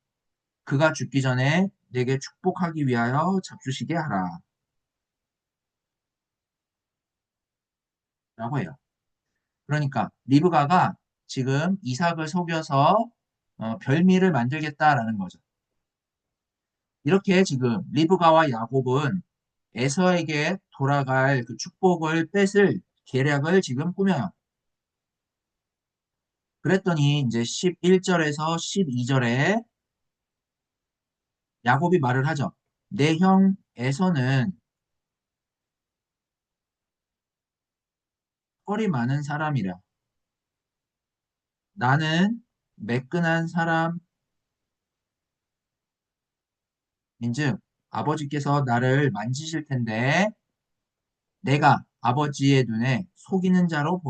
그가 죽기 전에 내게 축복하기 위하여 잡수시게 하라. 라고 해요. 그러니까 리브가가 지금 이삭을 속여서 별미를 만들겠다라는 거죠. 이렇게 지금 리브가와 야곱은 에서에게 돌아갈 그 축복을 뺏을 계략을 지금 꾸며요. 그랬더니 이제 11절에서 12절에 야곱이 말을 하죠. 내 형 에서는 뻘이 많은 사람이라. 나는 매끈한 사람인즉 아버지께서 나를 만지실 텐데 내가 아버지의 눈에 속이는 자로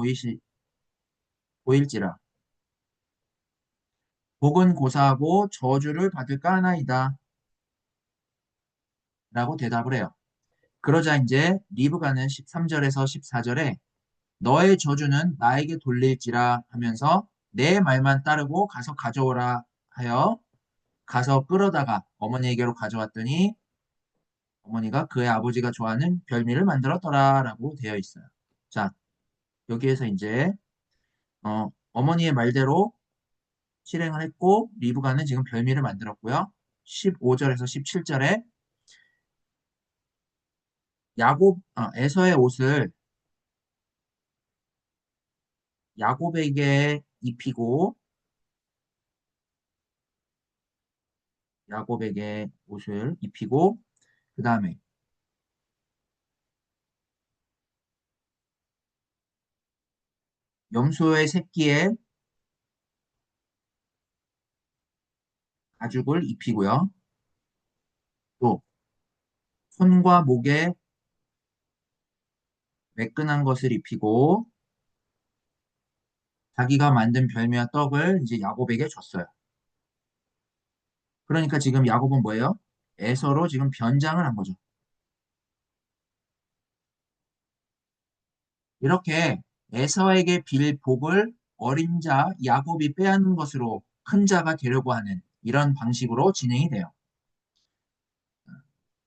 보일지라. 복은 고사하고 저주를 받을까 하나이다. 라고 대답을 해요. 그러자 이제 리브가는 13절에서 14절에 너의 저주는 나에게 돌릴지라 하면서 내 말만 따르고 가서 가져오라 하여 가서 끌어다가 어머니에게로 가져왔더니 어머니가 그의 아버지가 좋아하는 별미를 만들었더라 라고 되어 있어요. 자, 여기에서 이제 어머니의 말대로 실행을 했고 리브가는 지금 별미를 만들었고요. 15절에서 17절에 에서의 옷을 야곱에게 입히고 야곱에게 옷을 입히고 그 다음에 염소의 새끼에 가죽을 입히고요. 또 손과 목에 매끈한 것을 입히고 자기가 만든 별미와 떡을 이제 야곱에게 줬어요. 그러니까 지금 야곱은 뭐예요? 에서로 지금 변장을 한 거죠. 이렇게 에서에게 빌 복을 어린 자 야곱이 빼앗는 것으로 큰 자가 되려고 하는 이런 방식으로 진행이 돼요.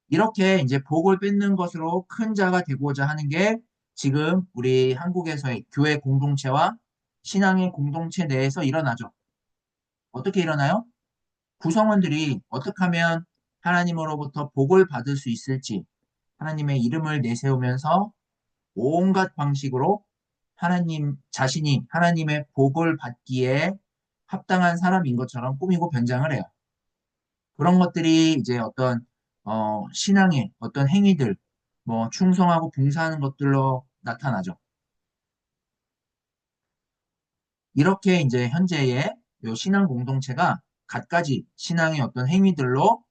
이렇게 이제 복을 뺏는 것으로 큰 자가 되고자 하는 게 지금 우리 한국에서의 교회 공동체와 신앙의 공동체 내에서 일어나죠. 어떻게 일어나요? 구성원들이 어떻게 하면 하나님으로부터 복을 받을 수 있을지 하나님의 이름을 내세우면서 온갖 방식으로 하나님 자신이 하나님의 복을 받기에 합당한 사람인 것처럼 꾸미고 변장을 해요. 그런 것들이 이제 어떤 신앙의 어떤 행위들, 뭐 충성하고 봉사하는 것들로 나타나죠. 이렇게 이제 현재의 요 신앙 공동체가 갖가지 신앙의 어떤 행위들로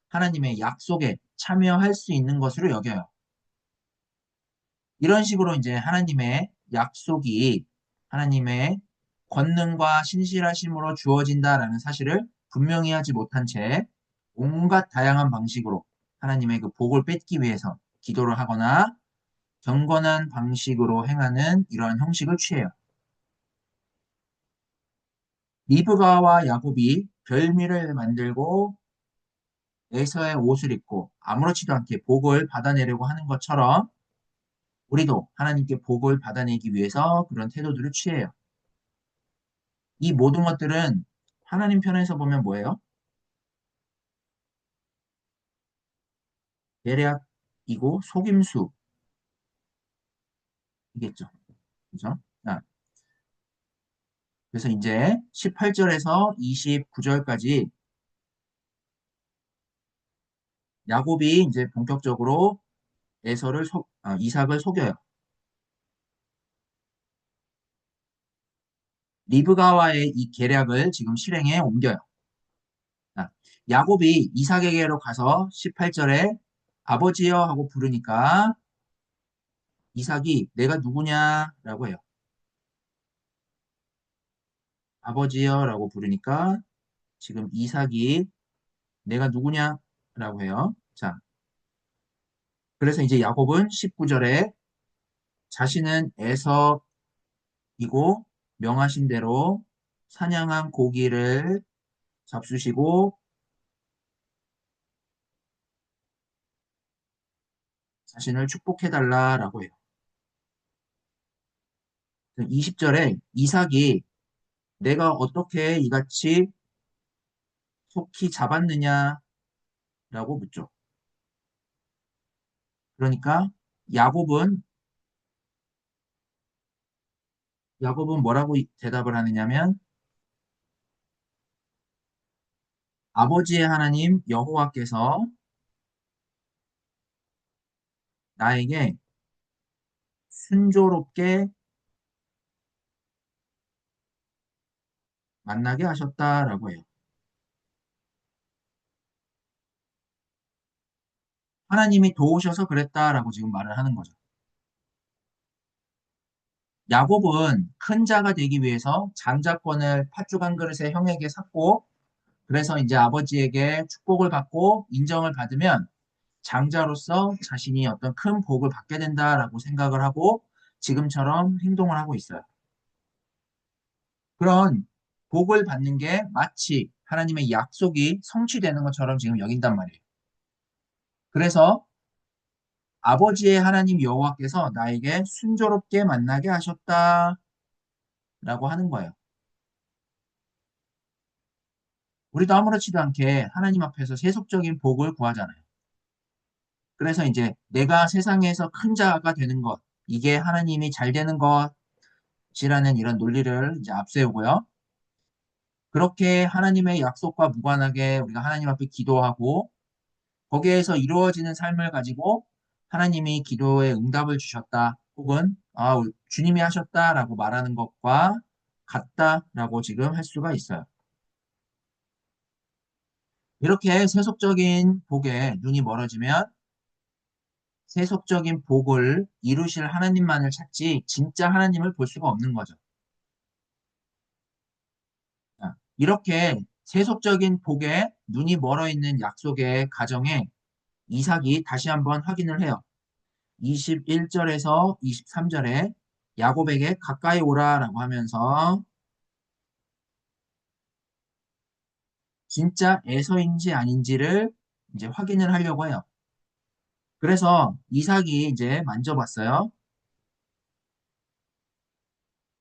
하나님의 약속에 참여할 수 있는 것으로 여겨요. 이런 식으로 이제 하나님의 약속이 하나님의 권능과 신실하심으로 주어진다라는 사실을 분명히 하지 못한 채 온갖 다양한 방식으로 하나님의 그 복을 뺏기 위해서 기도를 하거나 경건한 방식으로 행하는 이러한 형식을 취해요. 리브가와 야곱이 별미를 만들고 에서의 옷을 입고 아무렇지도 않게 복을 받아내려고 하는 것처럼 우리도 하나님께 복을 받아내기 위해서 그런 태도들을 취해요. 이 모든 것들은 하나님 편에서 보면 뭐예요? 계략이고 속임수이겠죠. 그죠? 자, 그래서 이제 18절에서 29절까지 야곱이 이제 본격적으로 이삭을 속여요. 리브가와의 이 계략을 지금 실행에 옮겨요. 자, 야곱이 이삭에게로 가서 18절에 아버지여 하고 부르니까 이삭이 내가 누구냐라고 해요. 아버지여 라고 부르니까 지금 이삭이 내가 누구냐라고 해요. 자, 그래서 이제 야곱은 19절에 자신은 에서이고 명하신 대로 사냥한 고기를 잡수시고 자신을 축복해달라라고 해요. 20절에 이삭이 내가 어떻게 이같이 속히 잡았느냐라고 묻죠. 그러니까 야곱은 야곱은 뭐라고 대답을 하느냐면 아버지의 하나님 여호와께서 나에게 순조롭게 만나게 하셨다라고 해요. 하나님이 도우셔서 그랬다라고 지금 말을 하는 거죠. 야곱은 큰 자가 되기 위해서 장자권을 팥죽 한 그릇의 형에게 샀고, 그래서 이제 아버지에게 축복을 받고 인정을 받으면 장자로서 자신이 어떤 큰 복을 받게 된다라고 생각을 하고 지금처럼 행동을 하고 있어요. 그런 복을 받는 게 마치 하나님의 약속이 성취되는 것처럼 지금 여긴단 말이에요. 그래서 아버지의 하나님 여호와께서 나에게 순조롭게 만나게 하셨다라고 하는 거예요. 우리도 아무렇지도 않게 하나님 앞에서 세속적인 복을 구하잖아요. 그래서 이제 내가 세상에서 큰 자가 되는 것, 이게 하나님이 잘 되는 것이라는 이런 논리를 이제 앞세우고요. 그렇게 하나님의 약속과 무관하게 우리가 하나님 앞에 기도하고 거기에서 이루어지는 삶을 가지고 하나님이 기도에 응답을 주셨다. 혹은 주님이 하셨다라고 말하는 것과 같다라고 지금 할 수가 있어요. 이렇게 세속적인 복에 눈이 멀어지면 세속적인 복을 이루실 하나님만을 찾지 진짜 하나님을 볼 수가 없는 거죠. 이렇게 세속적인 복에 눈이 멀어 있는 약속의 가정에 이삭이 다시 한번 확인을 해요. 21절에서 23절에 야곱에게 가까이 오라라고 하면서 진짜 에서인지 아닌지를 이제 확인을 하려고 해요. 그래서 이삭이 이제 만져봤어요.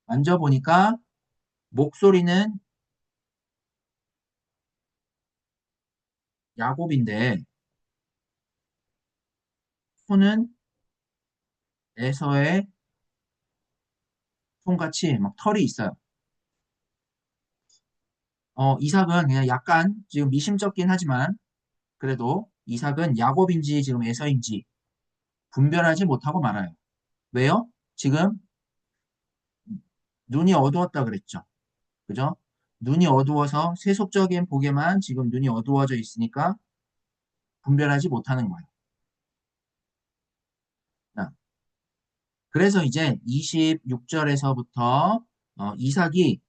만져보니까 목소리는 야곱인데 손은 에서의 손같이 막 털이 있어요. 이삭은 그냥 약간 지금 미심쩍긴 하지만 그래도 이삭은 야곱인지 지금 에서인지 분별하지 못하고 말아요. 왜요? 지금 눈이 어두웠다 그랬죠. 그죠? 눈이 어두워서 세속적인 복에만 지금 눈이 어두워져 있으니까 분별하지 못하는 거예요. 자, 그래서 이제 26절에서부터 이삭이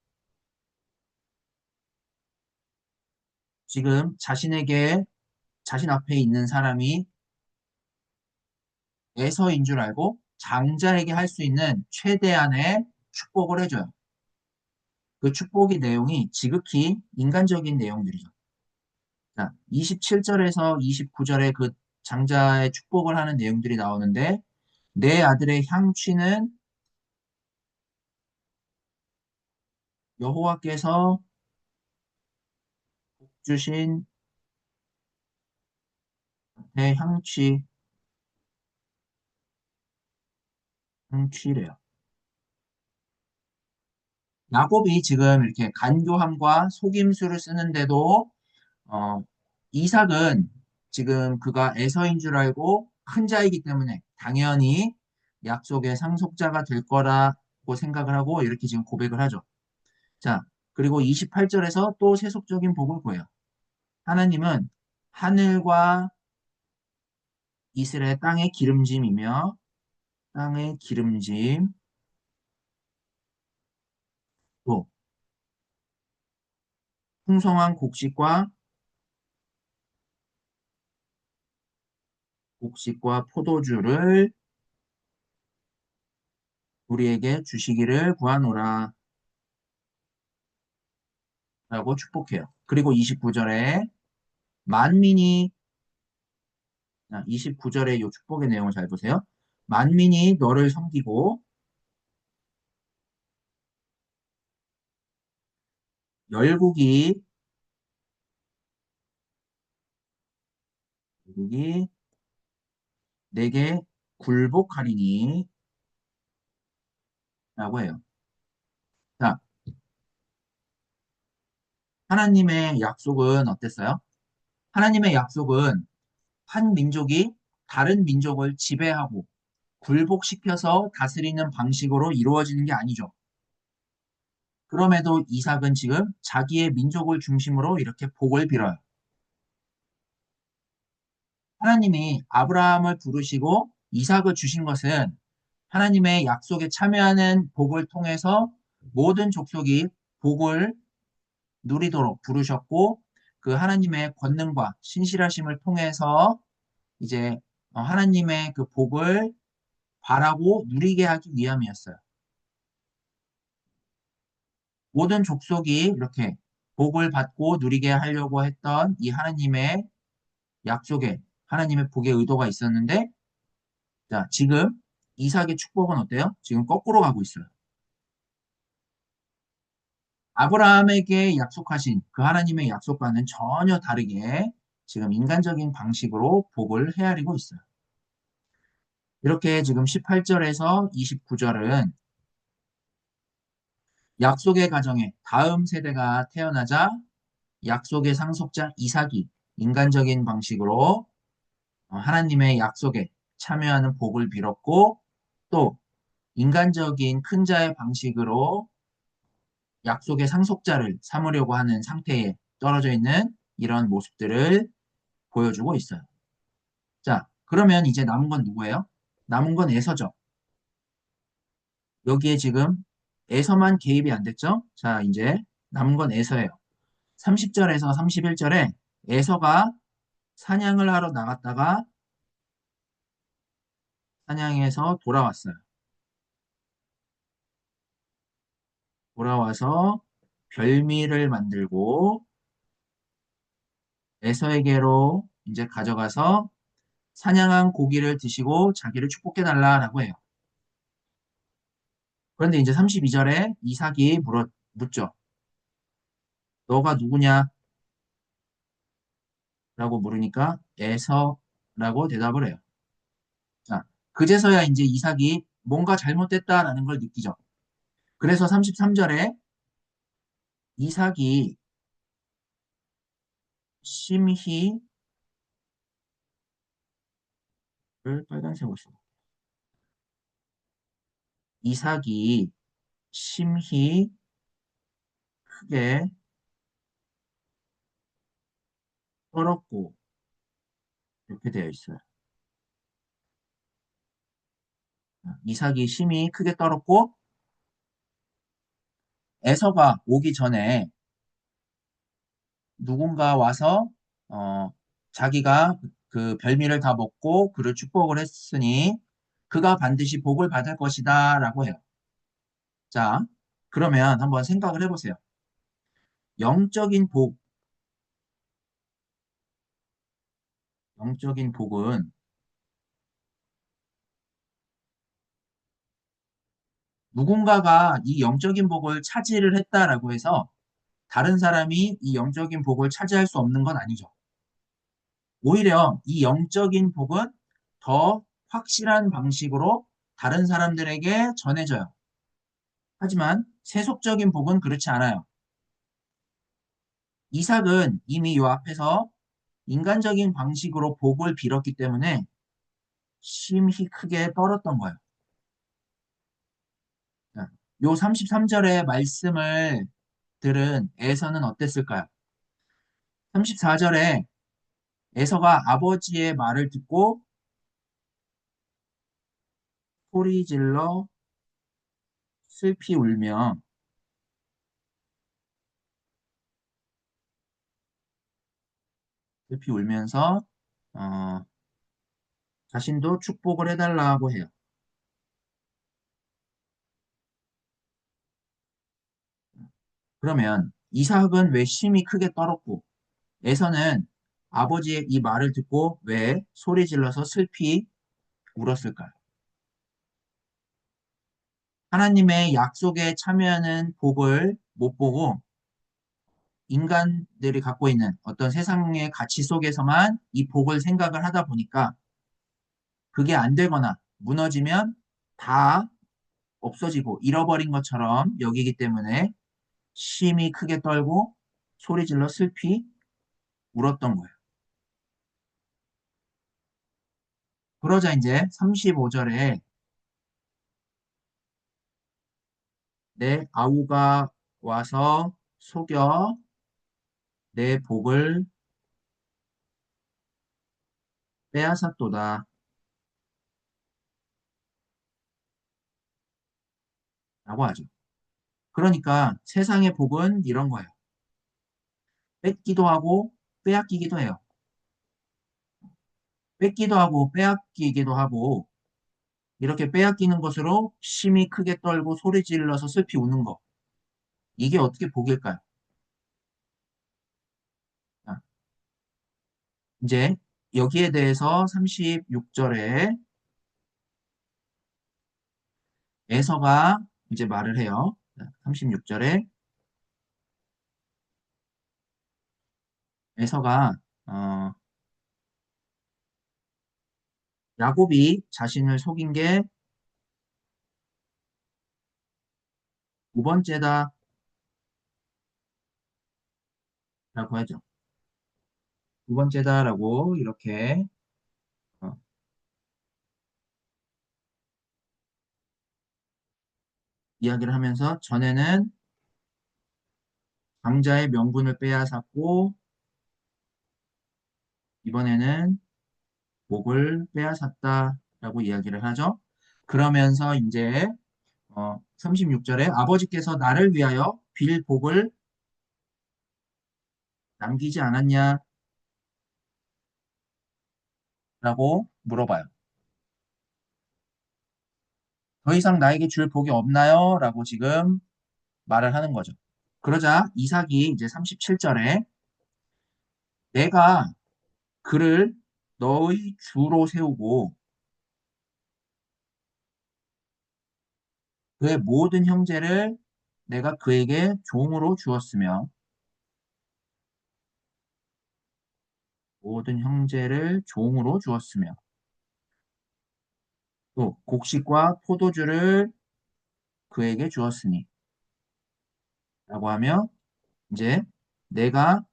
지금 자신에게 자신 앞에 있는 사람이 에서인 줄 알고 장자에게 할 수 있는 최대한의 축복을 해줘요. 그 축복의 내용이 지극히 인간적인 내용들이죠. 자, 27절에서 29절에 그 장자의 축복을 하는 내용들이 나오는데 내 아들의 향취는 여호와께서 복 주신 내 향취래요. 야곱이 지금 이렇게 간교함과 속임수를 쓰는데도 어, 이삭은 지금 그가 에서인 줄 알고 큰 자이기 때문에 당연히 약속의 상속자가 될 거라고 생각을 하고 이렇게 지금 고백을 하죠. 자, 그리고 28절에서 또 세속적인 복을 구해요. 하나님은 하늘과 이스라엘 땅의 기름짐이며 땅의 기름짐 또 풍성한 곡식과 포도주를 우리에게 주시기를 구하노라 라고 축복해요. 그리고 29절에 만민이 29절의 이 축복의 내용을 잘 보세요. 만민이 너를 섬기고 열국이 열국이 내게 굴복하리니 라고 해요. 자, 하나님의 약속은 어땠어요? 하나님의 약속은 한 민족이 다른 민족을 지배하고 굴복시켜서 다스리는 방식으로 이루어지는 게 아니죠. 그럼에도 이삭은 지금 자기의 민족을 중심으로 이렇게 복을 빌어요. 하나님이 아브라함을 부르시고 이삭을 주신 것은 하나님의 약속에 참여하는 복을 통해서 모든 족속이 복을 누리도록 부르셨고 그 하나님의 권능과 신실하심을 통해서 이제 하나님의 그 복을 바라고 누리게 하기 위함이었어요. 모든 족속이 이렇게 복을 받고 누리게 하려고 했던 이 하나님의 약속에 하나님의 복의 의도가 있었는데 자, 지금 이삭의 축복은 어때요? 지금 거꾸로 가고 있어요. 아브라함에게 약속하신 그 하나님의 약속과는 전혀 다르게 지금 인간적인 방식으로 복을 헤아리고 있어요. 이렇게 지금 18절에서 29절은 약속의 가정에 다음 세대가 태어나자 약속의 상속자 이삭이 인간적인 방식으로 하나님의 약속에 참여하는 복을 빌었고 또 인간적인 큰 자의 방식으로 약속의 상속자를 삼으려고 하는 상태에 떨어져 있는 이런 모습들을 보여주고 있어요. 자, 그러면 이제 남은 건 누구예요? 남은 건 에서죠. 여기에 지금 에서만 개입이 안 됐죠? 자, 이제 남은 건 에서예요. 30절에서 31절에 에서가 사냥을 하러 나갔다가 사냥해서 돌아왔어요. 돌아와서 별미를 만들고 에서에게로 이제 가져가서 사냥한 고기를 드시고 자기를 축복해달라라고 해요. 그런데 이제 32절에 이삭이 묻죠. 너가 누구냐? 라고 물으니까 에서라고 대답을 해요. 자, 그제서야 이제 이삭이 뭔가 잘못됐다라는 걸 느끼죠. 그래서 33절에 이삭이 심히를 빨간색으로 써. 이삭이 심히 크게 떨었고 이렇게 되어 있어요. 이삭이 심히 크게 떨었고 에서가 오기 전에 누군가 와서 어, 자기가 그 별미를 다 먹고 그를 축복을 했으니 그가 반드시 복을 받을 것이다 라고 해요. 자, 그러면 한번 생각을 해보세요. 영적인 복, 영적인 복은 누군가가 이 영적인 복을 차지를 했다라고 해서 다른 사람이 이 영적인 복을 차지할 수 없는 건 아니죠. 오히려 이 영적인 복은 더 확실한 방식으로 다른 사람들에게 전해져요. 하지만 세속적인 복은 그렇지 않아요. 이삭은 이미 요 앞에서 인간적인 방식으로 복을 빌었기 때문에 심히 크게 떨었던 거예요. 요 33절의 말씀을 들은 에서는 어땠을까요? 34절에 에서가 아버지의 말을 듣고 소리 질러 슬피 울며 슬피 울면서 어, 자신도 축복을 해달라고 해요. 그러면 이삭은 왜 심히 크게 떨었고 에서는 아버지의 이 말을 듣고 왜 소리 질러서 슬피 울었을까요? 하나님의 약속에 참여하는 복을 못 보고 인간들이 갖고 있는 어떤 세상의 가치 속에서만 이 복을 생각을 하다 보니까 그게 안 되거나 무너지면 다 없어지고 잃어버린 것처럼 여기기 때문에 심히 크게 떨고 소리 질러 슬피 울었던 거예요. 그러자 이제 35절에 내 아우가 와서 속여 내 복을 빼앗았도다 라고 하죠. 그러니까 세상의 복은 이런 거예요. 뺏기도 하고 빼앗기기도 해요. 뺏기도 하고 빼앗기기도 하고 이렇게 빼앗기는 것으로 심히 크게 떨고 소리 질러서 슬피 우는 거. 이게 어떻게 복일까요? 아, 이제 여기에 대해서 36절에 에서가 이제 말을 해요. 36절에 에서가 어, 야곱이 자신을 속인 게 두 번째다라고 하죠. 두 번째다라고 이렇게 어, 이야기를 하면서 전에는 강자의 명분을 빼앗았고 이번에는 목을 빼앗았다라고 이야기를 하죠. 그러면서 이제 36절에 아버지께서 나를 위하여 빌 복을 남기지 않았냐라고 물어봐요. 더 이상 나에게 줄 복이 없나요? 라고 지금 말을 하는 거죠. 그러자 이삭이 이제 37절에 내가 그를 너의 주로 세우고 그의 모든 형제를 내가 그에게 종으로 주었으며 모든 형제를 종으로 주었으며 또 곡식과 포도주를 그에게 주었으니 라고 하며 이제 내가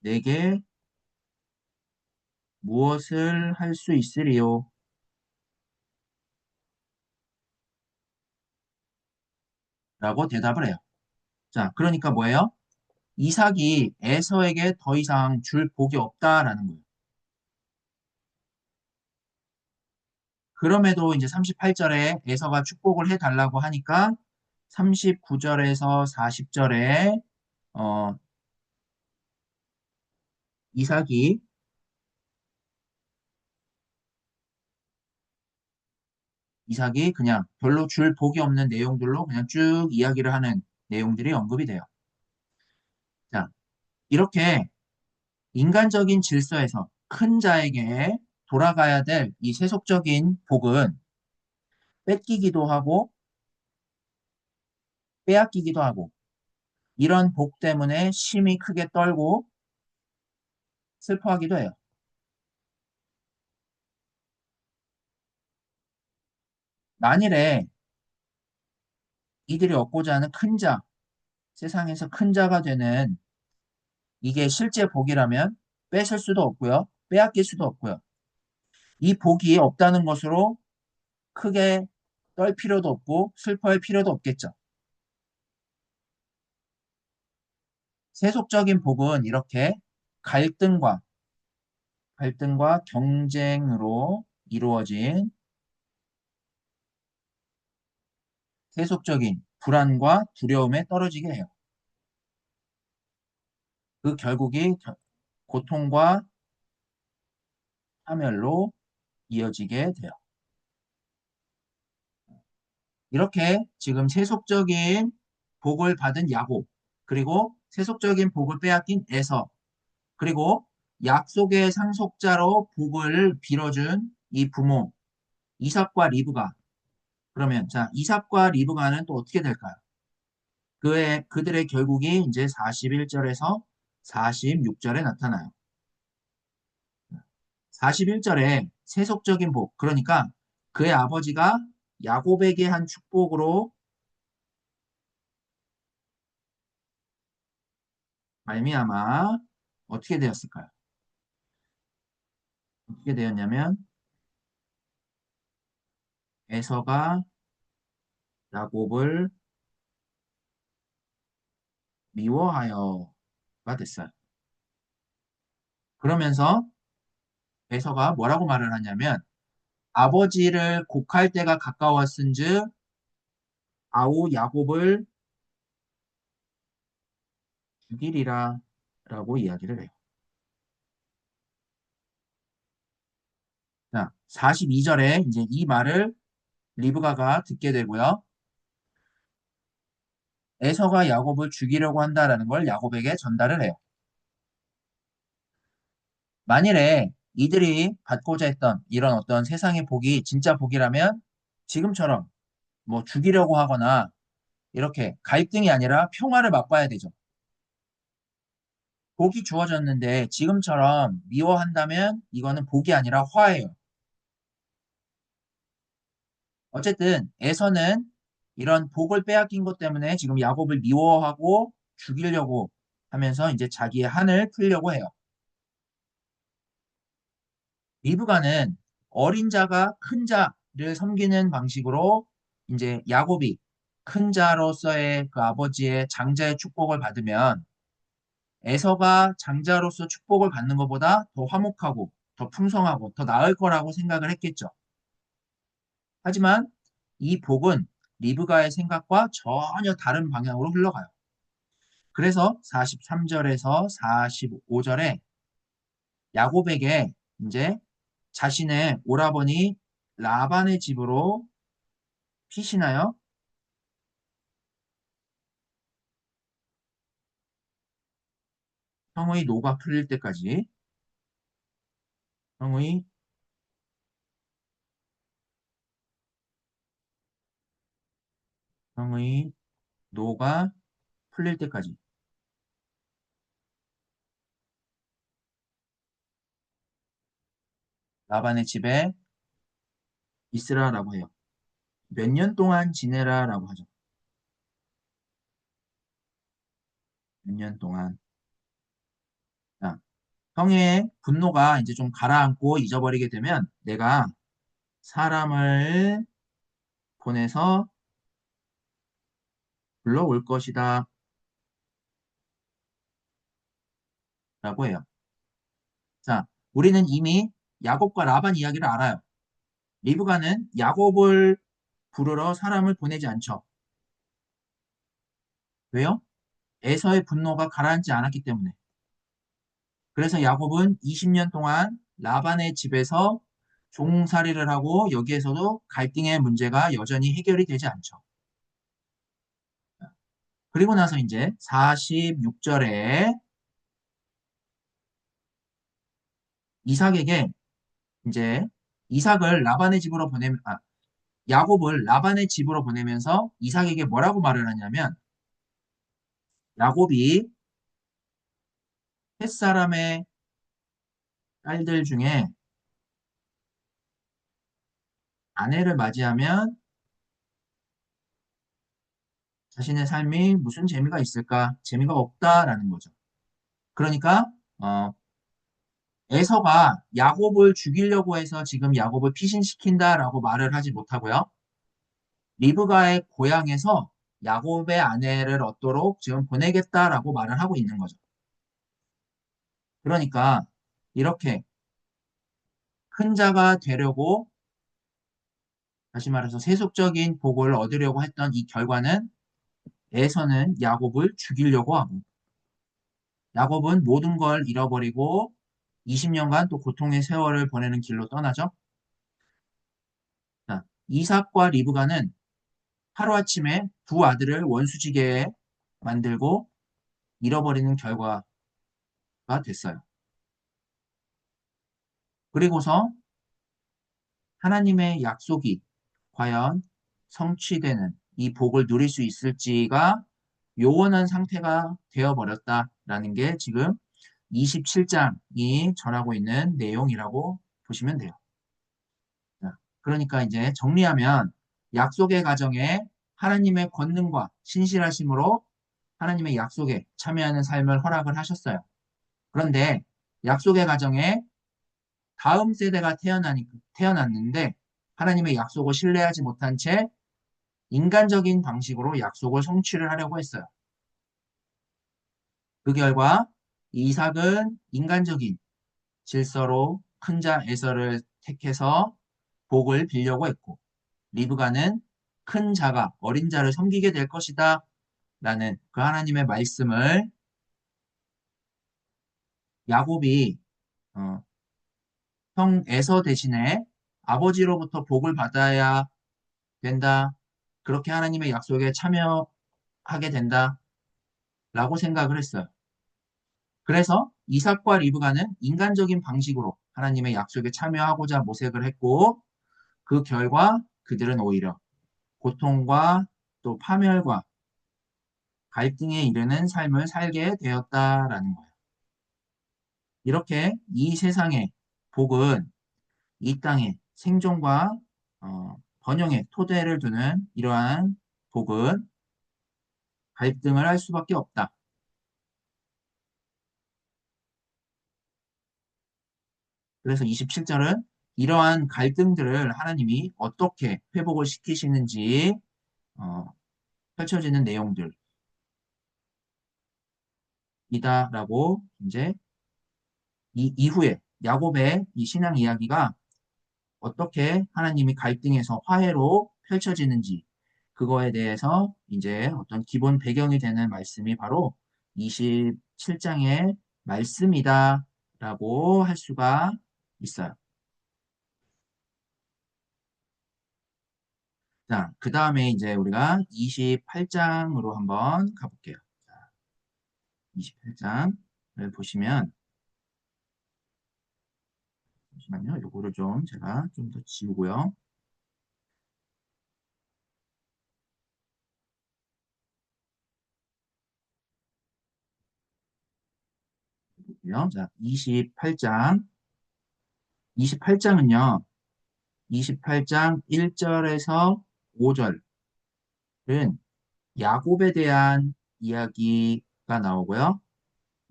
내게 무엇을 할 수 있으리요? 라고 대답을 해요. 자, 그러니까 뭐예요? 이삭이 에서에게 더 이상 줄 복이 없다라는 거예요. 그럼에도 이제 38절에 에서가 축복을 해달라고 하니까 39절에서 40절에 어, 이삭이 이삭이 그냥 별로 줄 복이 없는 내용들로 그냥 쭉 이야기를 하는 내용들이 언급이 돼요. 자, 이렇게 인간적인 질서에서 큰 자에게 돌아가야 될 이 세속적인 복은 뺏기기도 하고 빼앗기기도 하고 이런 복 때문에 심히 크게 떨고 슬퍼하기도 해요. 만일에 이들이 얻고자 하는 큰 자, 세상에서 큰 자가 되는 이게 실제 복이라면 뺏을 수도 없고요. 빼앗길 수도 없고요. 이 복이 없다는 것으로 크게 떨 필요도 없고 슬퍼할 필요도 없겠죠. 세속적인 복은 이렇게 갈등과 경쟁으로 이루어진 세속적인 불안과 두려움에 떨어지게 해요. 그 결국이 고통과 파멸로 이어지게 돼요. 이렇게 지금 세속적인 복을 받은 야곱, 그리고 세속적인 복을 빼앗긴 에서, 그리고 약속의 상속자로 복을 빌어준 이 부모, 이삭과 리브가, 그러면 자, 이삭과 리브가는 또 어떻게 될까요? 그들의 결국이 이제 41절에서 46절에 나타나요. 41절에 세속적인 복, 그러니까 그의 아버지가 야곱에게 한 축복으로 말미암아 어떻게 되었을까요? 어떻게 되었냐면 에서가 야곱을 미워하여가 됐어요. 그러면서 에서가 뭐라고 말을 하냐면 아버지를 곡할 때가 가까웠은즉 아우 야곱을 죽이리라 라고 이야기를 해요. 자, 42절에 이제 이 말을 리브가가 듣게 되고요. 에서가 야곱을 죽이려고 한다라는 걸 야곱에게 전달을 해요. 만일에 이들이 받고자 했던 이런 어떤 세상의 복이 진짜 복이라면 지금처럼 뭐 죽이려고 하거나 이렇게 갈등이 아니라 평화를 맛봐야 되죠. 복이 주어졌는데 지금처럼 미워한다면 이거는 복이 아니라 화예요. 어쨌든 에서는 이런 복을 빼앗긴 것 때문에 지금 야곱을 미워하고 죽이려고 하면서 이제 자기의 한을 풀려고 해요. 리브가는 어린 자가 큰 자를 섬기는 방식으로 이제 야곱이 큰 자로서의 그 아버지의 장자의 축복을 받으면 에서가 장자로서 축복을 받는 것보다 더 화목하고 더 풍성하고 더 나을 거라고 생각을 했겠죠. 하지만 이 복은 리브가의 생각과 전혀 다른 방향으로 흘러가요. 그래서 43절에서 45절에 야곱에게 이제 자신의 오라버니 라반의 집으로 피시나요? 형의 노가 풀릴 때까지 형의 형의 노가 풀릴 때까지 라반의 집에 있으라라고 해요. 몇 년 동안 지내라라고 하죠. 몇 년 동안. 자, 형의 분노가 이제 좀 가라앉고 잊어버리게 되면 내가 사람을 보내서 불러올 것이다 라고 해요. 자, 우리는 이미 야곱과 라반 이야기를 알아요. 리브가는 야곱을 부르러 사람을 보내지 않죠. 왜요? 에서의 분노가 가라앉지 않았기 때문에. 그래서 야곱은 20년 동안 라반의 집에서 종살이를 하고 여기에서도 갈등의 문제가 여전히 해결이 되지 않죠. 그리고 나서 이제 46절에 이삭에게 이제 이삭을 라반의 집으로 야곱을 라반의 집으로 보내면서 이삭에게 뭐라고 말을 하냐면 야곱이 햇사람의 딸들 중에 아내를 맞이하면 자신의 삶이 무슨 재미가 있을까? 재미가 없다라는 거죠. 그러니까 어, 에서가 야곱을 죽이려고 해서 지금 야곱을 피신시킨다라고 말을 하지 못하고요. 리브가의 고향에서 야곱의 아내를 얻도록 지금 보내겠다라고 말을 하고 있는 거죠. 그러니까 이렇게 큰 자가 되려고 다시 말해서 세속적인 복을 얻으려고 했던 이 결과는 에서는 야곱을 죽이려고 하고 야곱은 모든 걸 잃어버리고 20년간 또 고통의 세월을 보내는 길로 떠나죠. 자, 이삭과 리브가는 하루아침에 두 아들을 원수지게에 만들고 잃어버리는 결과가 됐어요. 그리고서 하나님의 약속이 과연 성취되는 이 복을 누릴 수 있을지가 요원한 상태가 되어버렸다라는 게 지금 27장이 전하고 있는 내용이라고 보시면 돼요. 그러니까 이제 정리하면 약속의 가정에 하나님의 권능과 신실하심으로 하나님의 약속에 참여하는 삶을 허락을 하셨어요. 그런데 약속의 가정에 다음 세대가 태어났는데 하나님의 약속을 신뢰하지 못한 채 인간적인 방식으로 약속을 성취를 하려고 했어요. 그 결과 이삭은 인간적인 질서로 큰 자 에서를 택해서 복을 빌려고 했고 리브가는 큰 자가 어린 자를 섬기게 될 것이다 라는 그 하나님의 말씀을 야곱이 어, 형 에서 대신에 아버지로부터 복을 받아야 된다. 그렇게 하나님의 약속에 참여하게 된다. 라고 생각을 했어요. 그래서 이삭과 리브가는 인간적인 방식으로 하나님의 약속에 참여하고자 모색을 했고 그 결과 그들은 오히려 고통과 또 파멸과 갈등에 이르는 삶을 살게 되었다라는 거예요. 이렇게 이 세상의 복은 이 땅의 생존과 번영의 토대를 두는 이러한 복은 갈등을 할 수밖에 없다. 그래서 27절은 이러한 갈등들을 하나님이 어떻게 회복을 시키시는지 어, 펼쳐지는 내용들이다라고 이제 이 이후에 야곱의 이 신앙 이야기가 어떻게 하나님이 갈등에서 화해로 펼쳐지는지 그거에 대해서 이제 어떤 기본 배경이 되는 말씀이 바로 27장의 말씀이다라고 할 수가 있어요. 자, 그 다음에 이제 우리가 28장으로 한번 가볼게요. 자, 28장을 보시면 잠시만요. 요거를 좀 제가 좀 더 지우고요. 자, 28장. 28장은요. 28장 1절에서 5절은 야곱에 대한 이야기가 나오고요.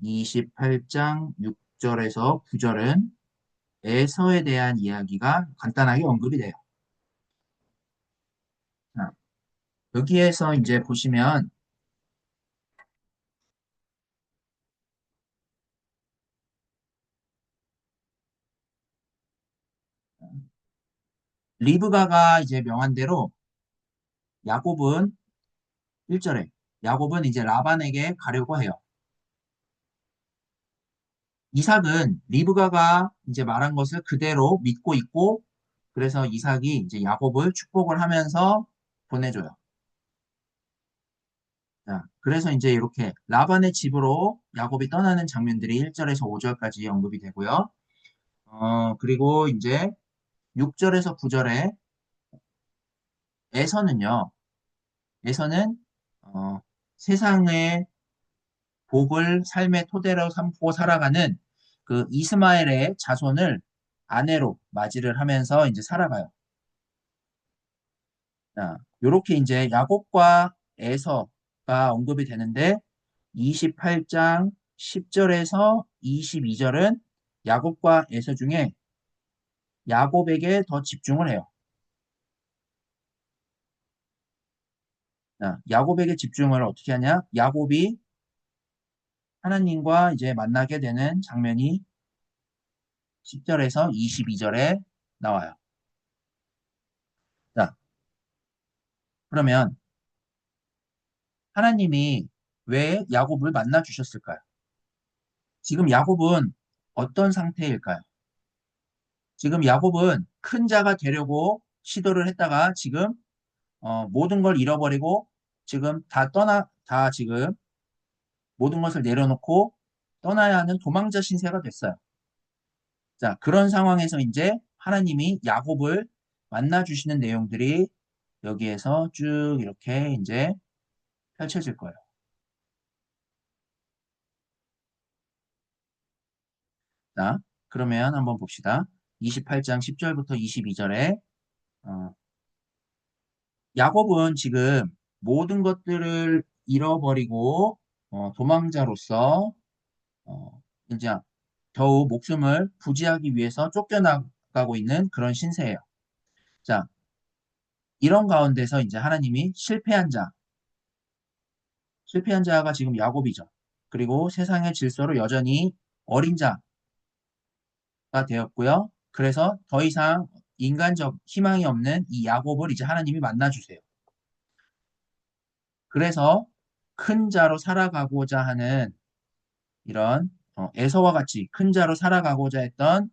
28장 6절에서 9절은 에서에 대한 이야기가 간단하게 언급이 돼요. 자, 여기에서 이제 보시면 리브가가 이제 명한 대로 야곱은 1절에 야곱은 이제 라반에게 가려고 해요. 이삭은 리브가가 이제 말한 것을 그대로 믿고 있고 그래서 이삭이 이제 야곱을 축복을 하면서 보내줘요. 자, 그래서 이제 이렇게 라반의 집으로 야곱이 떠나는 장면들이 1절에서 5절까지 언급이 되고요. 그리고 이제 6절에서 9절에 에서는요. 에서는 세상의 복을 삶의 토대로 삼고 살아가는 그 이스마엘의 자손을 아내로 맞이를 하면서 이제 살아가요. 자, 요렇게 이제 야곱과 에서가 언급이 되는데 28장 10절에서 22절은 야곱과 에서 중에 야곱에게 더 집중을 해요. 자, 야곱에게 집중을 어떻게 하냐? 야곱이 하나님과 이제 만나게 되는 장면이 10절에서 22절에 나와요. 자, 그러면 하나님이 왜 야곱을 만나 주셨을까요? 지금 야곱은 어떤 상태일까요? 지금 야곱은 큰 자가 되려고 시도를 했다가 지금 모든 걸 잃어버리고 지금 다 지금 모든 것을 내려놓고 떠나야 하는 도망자 신세가 됐어요. 자, 그런 상황에서 이제 하나님이 야곱을 만나 주시는 내용들이 여기에서 쭉 이렇게 이제 펼쳐질 거예요. 자, 그러면 한번 봅시다. 28장 10절부터 22절에 야곱은 지금 모든 것들을 잃어버리고 도망자로서 이제 겨우 목숨을 부지하기 위해서 쫓겨나가고 있는 그런 신세예요. 자, 이런 가운데서 이제 하나님이 실패한 자가 지금 야곱이죠. 그리고 세상의 질서로 여전히 어린 자가 되었고요. 그래서 더 이상 인간적 희망이 없는 이 야곱을 이제 하나님이 만나주세요. 그래서 큰 자로 살아가고자 하는 이런 에서와 같이 큰 자로 살아가고자 했던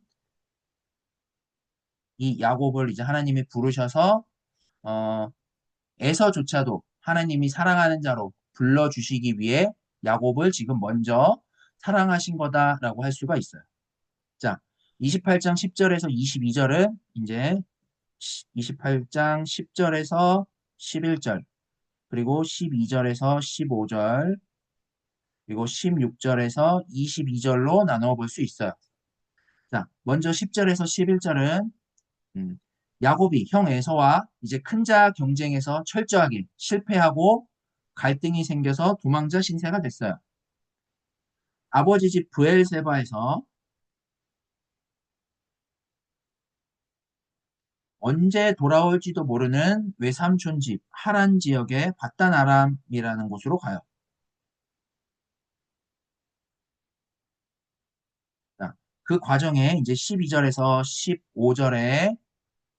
이 야곱을 이제 하나님이 부르셔서 어, 에서조차도 하나님이 사랑하는 자로 불러주시기 위해 야곱을 지금 먼저 사랑하신 거다라고 할 수가 있어요. 자, 28장 10절에서 22절은 이제 28장 10절에서 11절, 그리고 12절에서 15절, 그리고 16절에서 22절로 나누어 볼 수 있어요. 자, 먼저 10절에서 11절은 야곱이 형 에서와 이제 큰 자 경쟁에서 철저하게 실패하고 갈등이 생겨서 도망자 신세가 됐어요. 아버지 집 브엘세바에서 언제 돌아올지도 모르는 외삼촌 집 하란 지역의 바단 아람이라는 곳으로 가요. 자, 그 과정에 이제 12절에서 15절에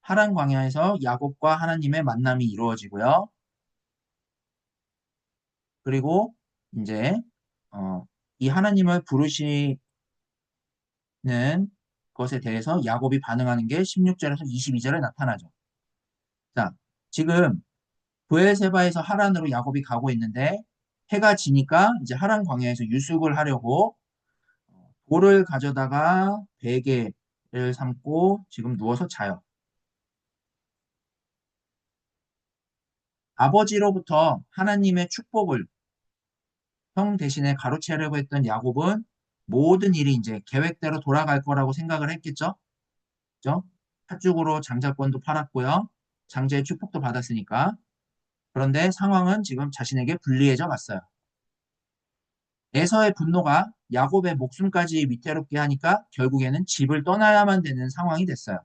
하란 광야에서 야곱과 하나님의 만남이 이루어지고요. 그리고 이제 어, 이 하나님을 부르시는 것에 대해서 야곱이 반응하는 게 16절에서 22절에 나타나죠. 자, 지금 브엘세바에서 하란으로 야곱이 가고 있는데 해가 지니까 이제 하란 광야에서 유숙을 하려고 돌을 가져다가 베개를 삼고 지금 누워서 자요. 아버지로부터 하나님의 축복을 형 대신에 가로채려고 했던 야곱은 모든 일이 이제 계획대로 돌아갈 거라고 생각을 했겠죠? 그죠? 팥죽으로 장자권도 팔았고요. 장자의 축복도 받았으니까. 그런데 상황은 지금 자신에게 불리해져 갔어요. 에서의 분노가 야곱의 목숨까지 위태롭게 하니까 결국에는 집을 떠나야만 되는 상황이 됐어요.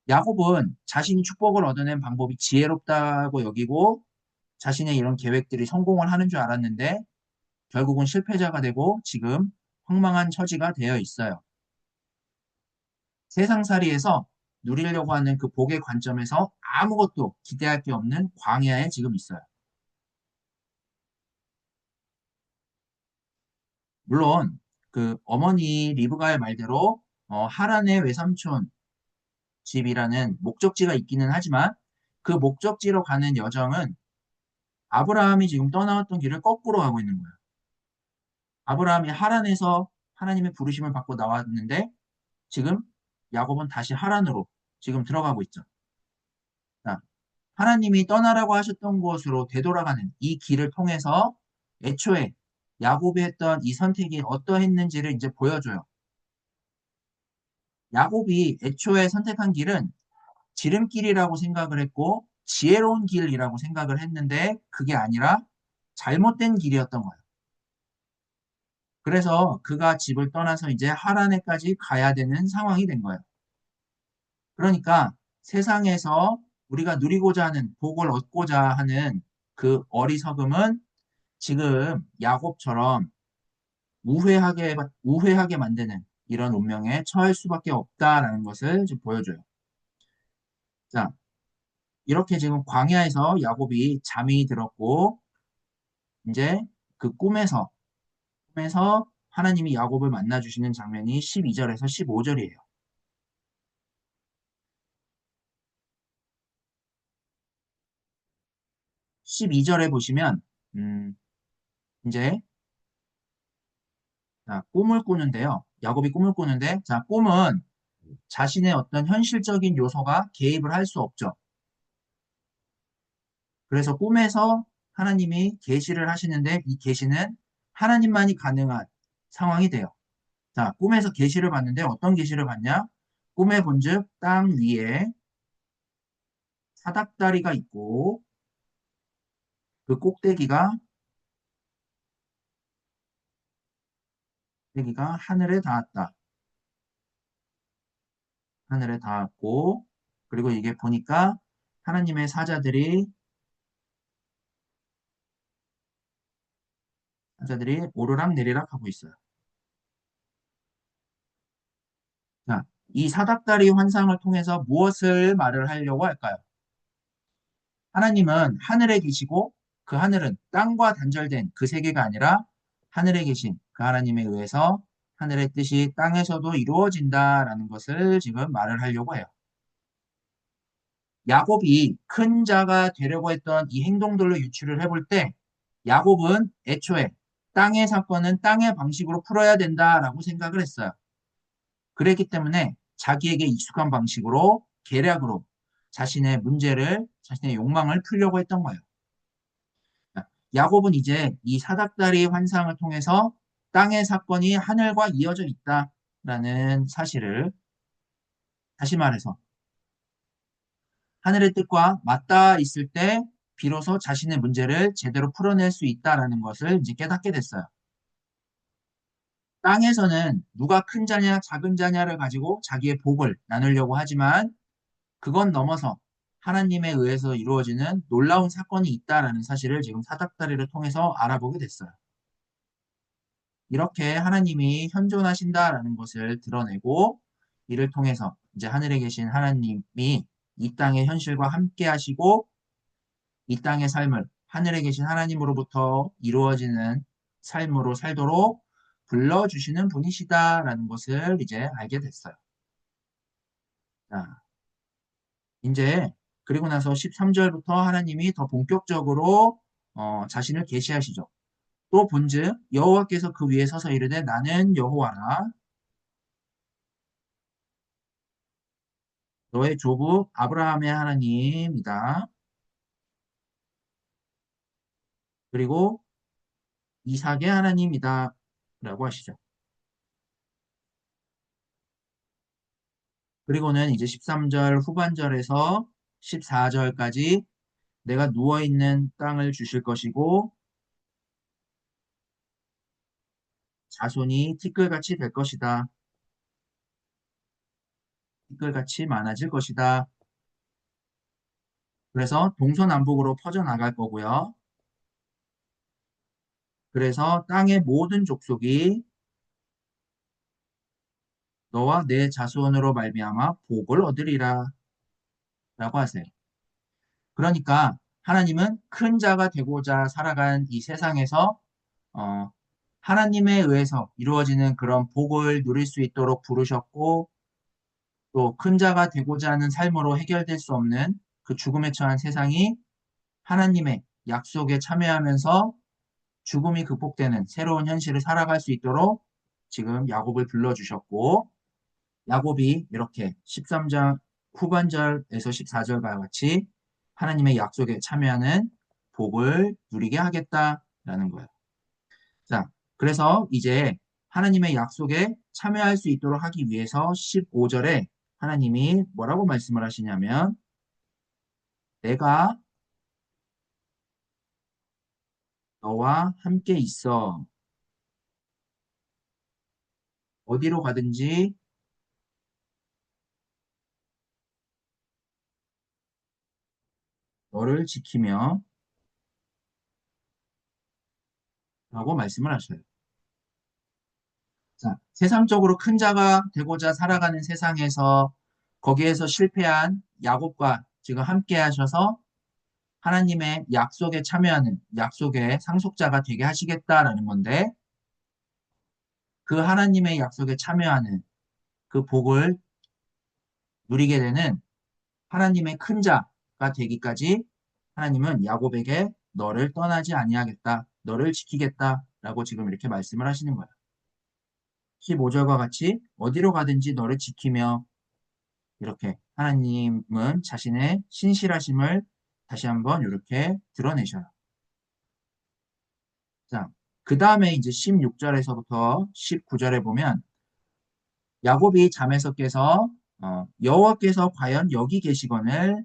야곱은 자신이 축복을 얻어낸 방법이 지혜롭다고 여기고 자신의 이런 계획들이 성공을 하는 줄 알았는데 결국은 실패자가 되고 지금 황망한 처지가 되어 있어요. 세상살이에서 누리려고 하는 그 복의 관점에서 아무것도 기대할 게 없는 광야에 지금 있어요. 물론 그 어머니 리브가의 말대로 하란의 외삼촌 집이라는 목적지가 있기는 하지만 그 목적지로 가는 여정은 아브라함이 지금 떠나왔던 길을 거꾸로 가고 있는 거예요. 아브라함이 하란에서 하나님의 부르심을 받고 나왔는데 지금 야곱은 다시 하란으로 지금 들어가고 있죠. 자, 하나님이 떠나라고 하셨던 곳으로 되돌아가는 이 길을 통해서 애초에 야곱이 했던 이 선택이 어떠했는지를 이제 보여줘요. 야곱이 애초에 선택한 길은 지름길이라고 생각을 했고 지혜로운 길이라고 생각을 했는데 그게 아니라 잘못된 길이었던 거예요. 그래서 그가 집을 떠나서 이제 하란에까지 가야 되는 상황이 된 거예요. 그러니까 세상에서 우리가 누리고자 하는 복을 얻고자 하는 그 어리석음은 지금 야곱처럼 우회하게 만드는 이런 운명에 처할 수밖에 없다라는 것을 좀 보여줘요. 자, 이렇게 지금 광야에서 야곱이 잠이 들었고 이제 그 꿈에서 하나님이 야곱을 만나 주시는 장면이 12절에서 15절이에요. 12절에 보시면 이제 자, 꿈을 꾸는데요. 야곱이 꿈을 꾸는데 자, 꿈은 자신의 어떤 현실적인 요소가 개입을 할 수 없죠. 그래서 꿈에서 하나님이 계시를 하시는데 이 계시는 하나님만이 가능한 상황이 돼요. 자, 꿈에서 계시를 봤는데 어떤 계시를 봤냐? 꿈에 본즉 땅 위에 사닥다리가 있고 그 꼭대기가 하늘에 닿았다. 하늘에 닿았고 그리고 이게 보니까 하나님의 사자들이 오르락 내리락 하고 있어요. 자, 이 사닥다리 환상을 통해서 무엇을 말을 하려고 할까요? 하나님은 하늘에 계시고 그 하늘은 땅과 단절된 그 세계가 아니라 하늘에 계신 그 하나님에 의해서 하늘의 뜻이 땅에서도 이루어진다라는 것을 지금 말을 하려고 해요. 야곱이 큰 자가 되려고 했던 이 행동들로 유추를 해볼 때 야곱은 애초에 땅의 사건은 땅의 방식으로 풀어야 된다라고 생각을 했어요. 그랬기 때문에 자기에게 익숙한 방식으로 계략으로 자신의 욕망을 풀려고 했던 거예요. 야곱은 이제 이 사닥다리 환상을 통해서 땅의 사건이 하늘과 이어져 있다라는 사실을 다시 말해서 하늘의 뜻과 맞닿아 있을 때 비로소 자신의 문제를 제대로 풀어낼 수 있다라는 것을 이제 깨닫게 됐어요. 땅에서는 누가 큰 자냐 작은 자냐를 가지고 자기의 복을 나누려고 하지만 그건 넘어서 하나님에 의해서 이루어지는 놀라운 사건이 있다라는 사실을 지금 사닥다리를 통해서 알아보게 됐어요. 이렇게 하나님이 현존하신다라는 것을 드러내고 이를 통해서 이제 하늘에 계신 하나님이 이 땅의 현실과 함께 하시고 이 땅의 삶을 하늘에 계신 하나님으로부터 이루어지는 삶으로 살도록 불러주시는 분이시다라는 것을 이제 알게 됐어요. 자, 이제 그리고 나서 13절부터 하나님이 더 본격적으로 자신을 계시하시죠. 또 본즉 여호와께서 그 위에 서서 이르되 나는 여호와라 너의 조부 아브라함의 하나님이다. 그리고 이삭의 하나님이다. 라고 하시죠. 그리고는 이제 13절 후반절에서 14절까지 내가 누워있는 땅을 주실 것이고 자손이 티끌같이 될 것이다. 티끌같이 많아질 것이다. 그래서 동서남북으로 퍼져나갈 거고요. 그래서 땅의 모든 족속이 너와 내 자손으로 말미암아 복을 얻으리라 라고 하세요. 그러니까 하나님은 큰 자가 되고자 살아간 이 세상에서 어, 하나님에 의해서 이루어지는 그런 복을 누릴 수 있도록 부르셨고 또 큰 자가 되고자 하는 삶으로 해결될 수 없는 그 죽음에 처한 세상이 하나님의 약속에 참여하면서 죽음이 극복되는 새로운 현실을 살아갈 수 있도록 지금 야곱을 불러주셨고 야곱이 이렇게 13장 후반절에서 14절과 같이 하나님의 약속에 참여하는 복을 누리게 하겠다라는 거예요. 자, 그래서 이제 하나님의 약속에 참여할 수 있도록 하기 위해서 15절에 하나님이 뭐라고 말씀을 하시냐면 내가 너와 함께 있어 어디로 가든지 너를 지키며 라고 말씀을 하셔요. 자, 세상적으로 큰 자가 되고자 살아가는 세상에서 거기에서 실패한 야곱과 지금 함께 하셔서 하나님의 약속에 참여하는 약속의 상속자가 되게 하시겠다라는 건데 그 하나님의 약속에 참여하는 그 복을 누리게 되는 하나님의 큰 자가 되기까지 하나님은 야곱에게 너를 떠나지 아니하겠다. 너를 지키겠다라고 지금 이렇게 말씀을 하시는 거예요. 15절과 같이 어디로 가든지 너를 지키며 이렇게 하나님은 자신의 신실하심을 다시 한번 이렇게 드러내셔요. 자, 그 다음에 이제 16절에서부터 19절에 보면 야곱이 잠에서 깨서 여호와께서 과연 여기 계시거늘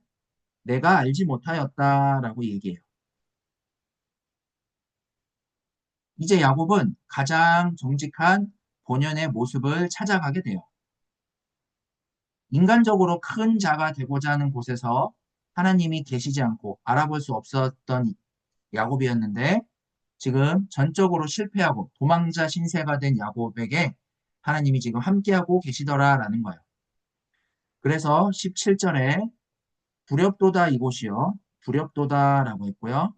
내가 알지 못하였다라고 얘기해요. 이제 야곱은 가장 정직한 본연의 모습을 찾아가게 돼요. 인간적으로 큰 자가 되고자 하는 곳에서 하나님이 계시지 않고 알아볼 수 없었던 야곱이었는데 지금 전적으로 실패하고 도망자 신세가 된 야곱에게 하나님이 지금 함께하고 계시더라라는 거예요. 그래서 17절에 두렵도다 이곳이요. 두렵도다라고 했고요.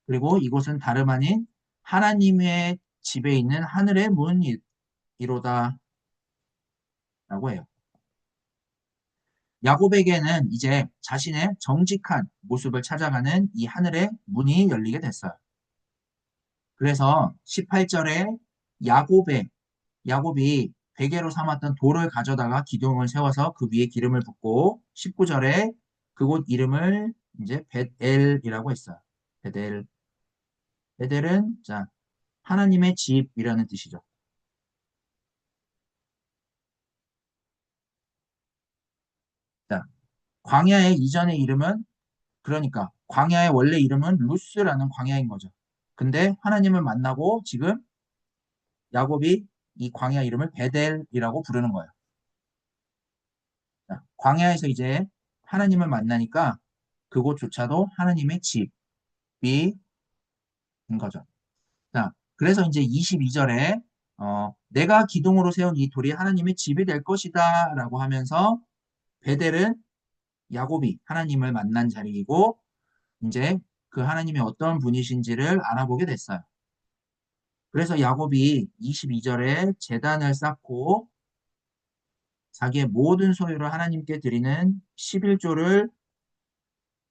그리고 이곳은 다름 아닌 하나님의 집에 있는 하늘의 문이로다 라고 해요. 야곱에게는 이제 자신의 정직한 모습을 찾아가는 이 하늘의 문이 열리게 됐어요. 그래서 18절에 야곱이 베개로 삼았던 돌을 가져다가 기둥을 세워서 그 위에 기름을 붓고 19절에 그곳 이름을 이제 벳엘이라고 했어요. 벳엘. 벳엘은 자 하나님의 집이라는 뜻이죠. 자, 광야의 이전의 이름은 그러니까 광야의 원래 이름은 루스라는 광야인 거죠. 근데 하나님을 만나고 지금 야곱이 이 광야 이름을 베델이라고 부르는 거예요. 자, 광야에서 이제 하나님을 만나니까 그곳조차도 하나님의 집이 된 거죠. 자, 그래서 이제 22절에 내가 기둥으로 세운 이 돌이 하나님의 집이 될 것이다 라고 하면서 베델은 야곱이 하나님을 만난 자리이고 이제 그 하나님이 어떤 분이신지를 알아보게 됐어요. 그래서 야곱이 22절에 제단을 쌓고 자기의 모든 소유를 하나님께 드리는 11조를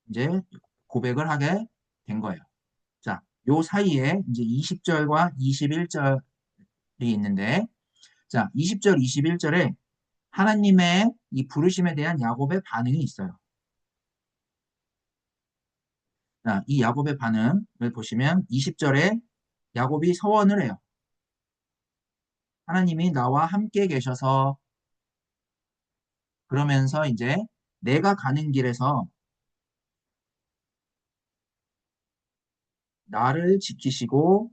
이제 고백을 하게 된 거예요. 자, 요 사이에 이제 20절과 21절이 있는데 자, 20절, 21절에 하나님의 이 부르심에 대한 야곱의 반응이 있어요. 자, 이 야곱의 반응을 보시면 20절에 야곱이 서원을 해요. 하나님이 나와 함께 계셔서 그러면서 이제 내가 가는 길에서 나를 지키시고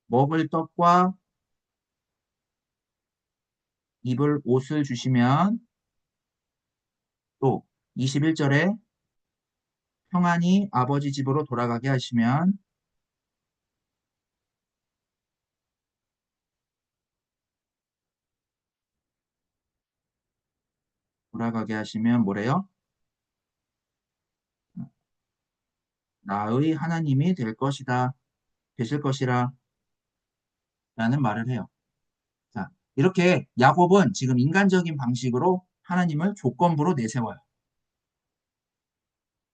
먹을 떡과 입을 옷을 주시면 또 21절에 평안히 아버지 집으로 돌아가게 하시면 뭐래요? 나의 하나님이 되실 것이라 라는 말을 해요. 자, 이렇게 야곱은 지금 인간적인 방식으로 하나님을 조건부로 내세워요.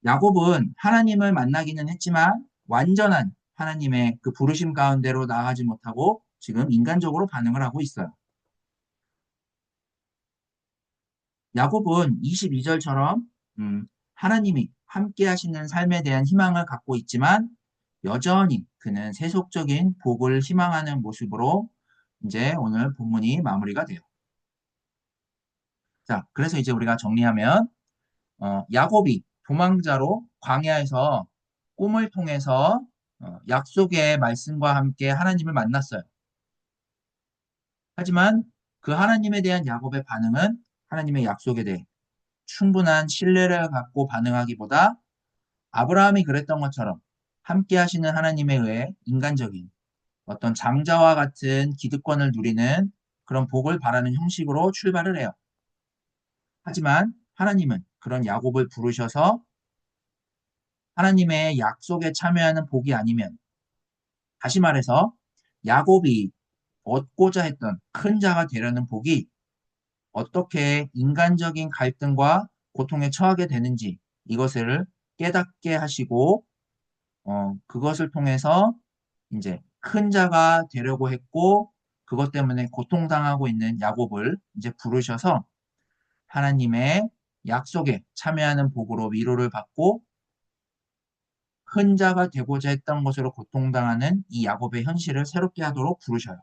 야곱은 하나님을 만나기는 했지만 완전한 하나님의 그 부르심 가운데로 나아가지 못하고 지금 인간적으로 반응을 하고 있어요. 야곱은 22절처럼 하나님이 함께 하시는 삶에 대한 희망을 갖고 있지만 여전히 그는 세속적인 복을 희망하는 모습으로 이제 오늘 본문이 마무리가 돼요. 자, 그래서 이제 우리가 정리하면 야곱이 도망자로 광야에서 꿈을 통해서 약속의 말씀과 함께 하나님을 만났어요. 하지만 그 하나님에 대한 야곱의 반응은 하나님의 약속에 대해 충분한 신뢰를 갖고 반응하기보다 아브라함이 그랬던 것처럼 함께 하시는 하나님에 의해 인간적인 어떤 장자와 같은 기득권을 누리는 그런 복을 바라는 형식으로 출발을 해요. 하지만 하나님은 그런 야곱을 부르셔서 하나님의 약속에 참여하는 복이 아니면 다시 말해서 야곱이 얻고자 했던 큰 자가 되려는 복이 어떻게 인간적인 갈등과 고통에 처하게 되는지 이것을 깨닫게 하시고 그것을 통해서 이제 큰 자가 되려고 했고 그것 때문에 고통당하고 있는 야곱을 이제 부르셔서 하나님의 약속에 참여하는 복으로 위로를 받고 큰 자가 되고자 했던 것으로 고통당하는 이 야곱의 현실을 새롭게 하도록 부르셔요.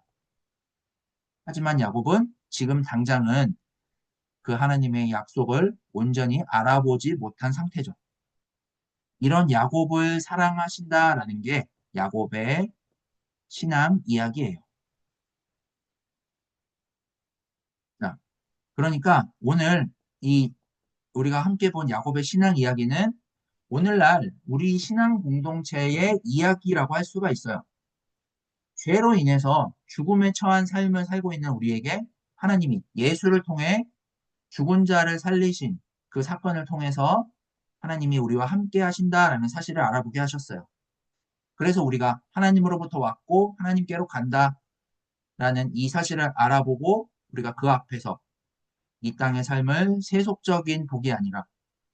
하지만 야곱은 지금 당장은 그 하나님의 약속을 온전히 알아보지 못한 상태죠. 이런 야곱을 사랑하신다라는 게 야곱의 신앙 이야기예요. 자, 그러니까 오늘 이 우리가 함께 본 야곱의 신앙 이야기는 오늘날 우리 신앙 공동체의 이야기라고 할 수가 있어요. 죄로 인해서 죽음에 처한 삶을 살고 있는 우리에게 하나님이 예수를 통해 죽은 자를 살리신 그 사건을 통해서 하나님이 우리와 함께 하신다라는 사실을 알아보게 하셨어요. 그래서 우리가 하나님으로부터 왔고 하나님께로 간다라는 이 사실을 알아보고 우리가 그 앞에서 이 땅의 삶을 세속적인 복이 아니라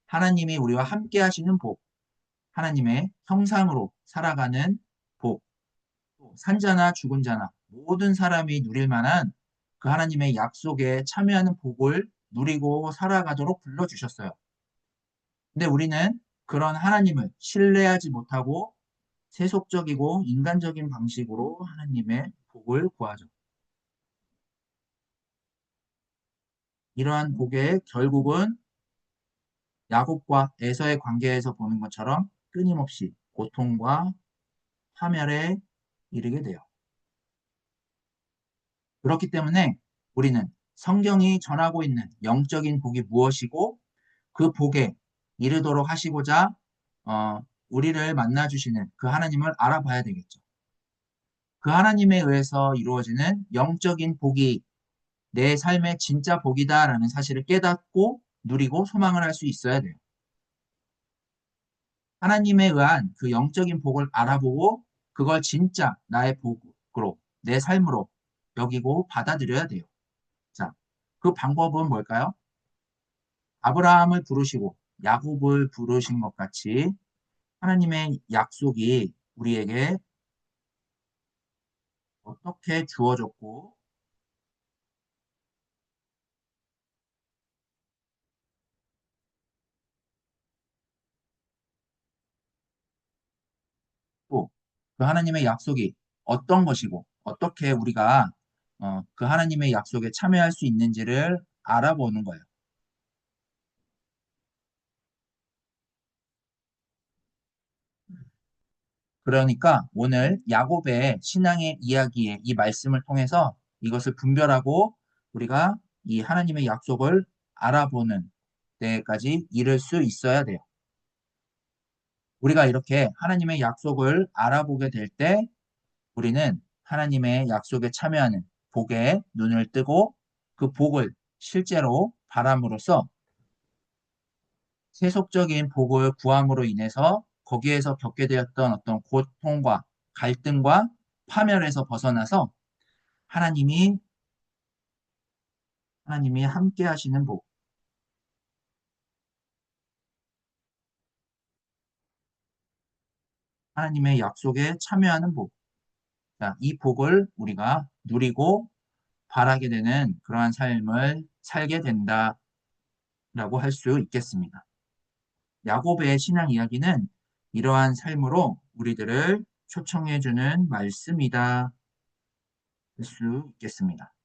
하나님이 우리와 함께 하시는 복, 하나님의 형상으로 살아가는 복, 또 산자나 죽은 자나 모든 사람이 누릴 만한 그 하나님의 약속에 참여하는 복을 누리고 살아가도록 불러주셨어요. 근데 우리는 그런 하나님을 신뢰하지 못하고 세속적이고 인간적인 방식으로 하나님의 복을 구하죠. 이러한 복의 결국은 야곱과 에서의 관계에서 보는 것처럼 끊임없이 고통과 파멸에 이르게 돼요. 그렇기 때문에 우리는 성경이 전하고 있는 영적인 복이 무엇이고 그 복에 이르도록 하시고자 우리를 만나주시는 그 하나님을 알아봐야 되겠죠. 그 하나님에 의해서 이루어지는 영적인 복이 내 삶의 진짜 복이다라는 사실을 깨닫고 누리고 소망을 할 수 있어야 돼요. 하나님에 의한 그 영적인 복을 알아보고 그걸 진짜 나의 복으로 내 삶으로 여기고 받아들여야 돼요. 자, 그 방법은 뭘까요? 아브라함을 부르시고 야곱을 부르신 것 같이 하나님의 약속이 우리에게 어떻게 주어졌고 그 하나님의 약속이 어떤 것이고 어떻게 우리가 그 하나님의 약속에 참여할 수 있는지를 알아보는 거예요. 그러니까 오늘 야곱의 신앙의 이야기의 이 말씀을 통해서 이것을 분별하고 우리가 이 하나님의 약속을 알아보는 때까지 이를 수 있어야 돼요. 우리가 이렇게 하나님의 약속을 알아보게 될 때 우리는 하나님의 약속에 참여하는 복에 눈을 뜨고 그 복을 실제로 바람으로써 세속적인 복을 구함으로 인해서 거기에서 겪게 되었던 어떤 고통과 갈등과 파멸에서 벗어나서 하나님이 하나님이 함께 하시는 복, 하나님의 약속에 참여하는 복. 자, 이 복을 우리가 누리고 바라게 되는 그러한 삶을 살게 된다라고 할 수 있겠습니다. 야곱의 신앙 이야기는 이러한 삶으로 우리들을 초청해 주는 말씀이다 할 수 있겠습니다.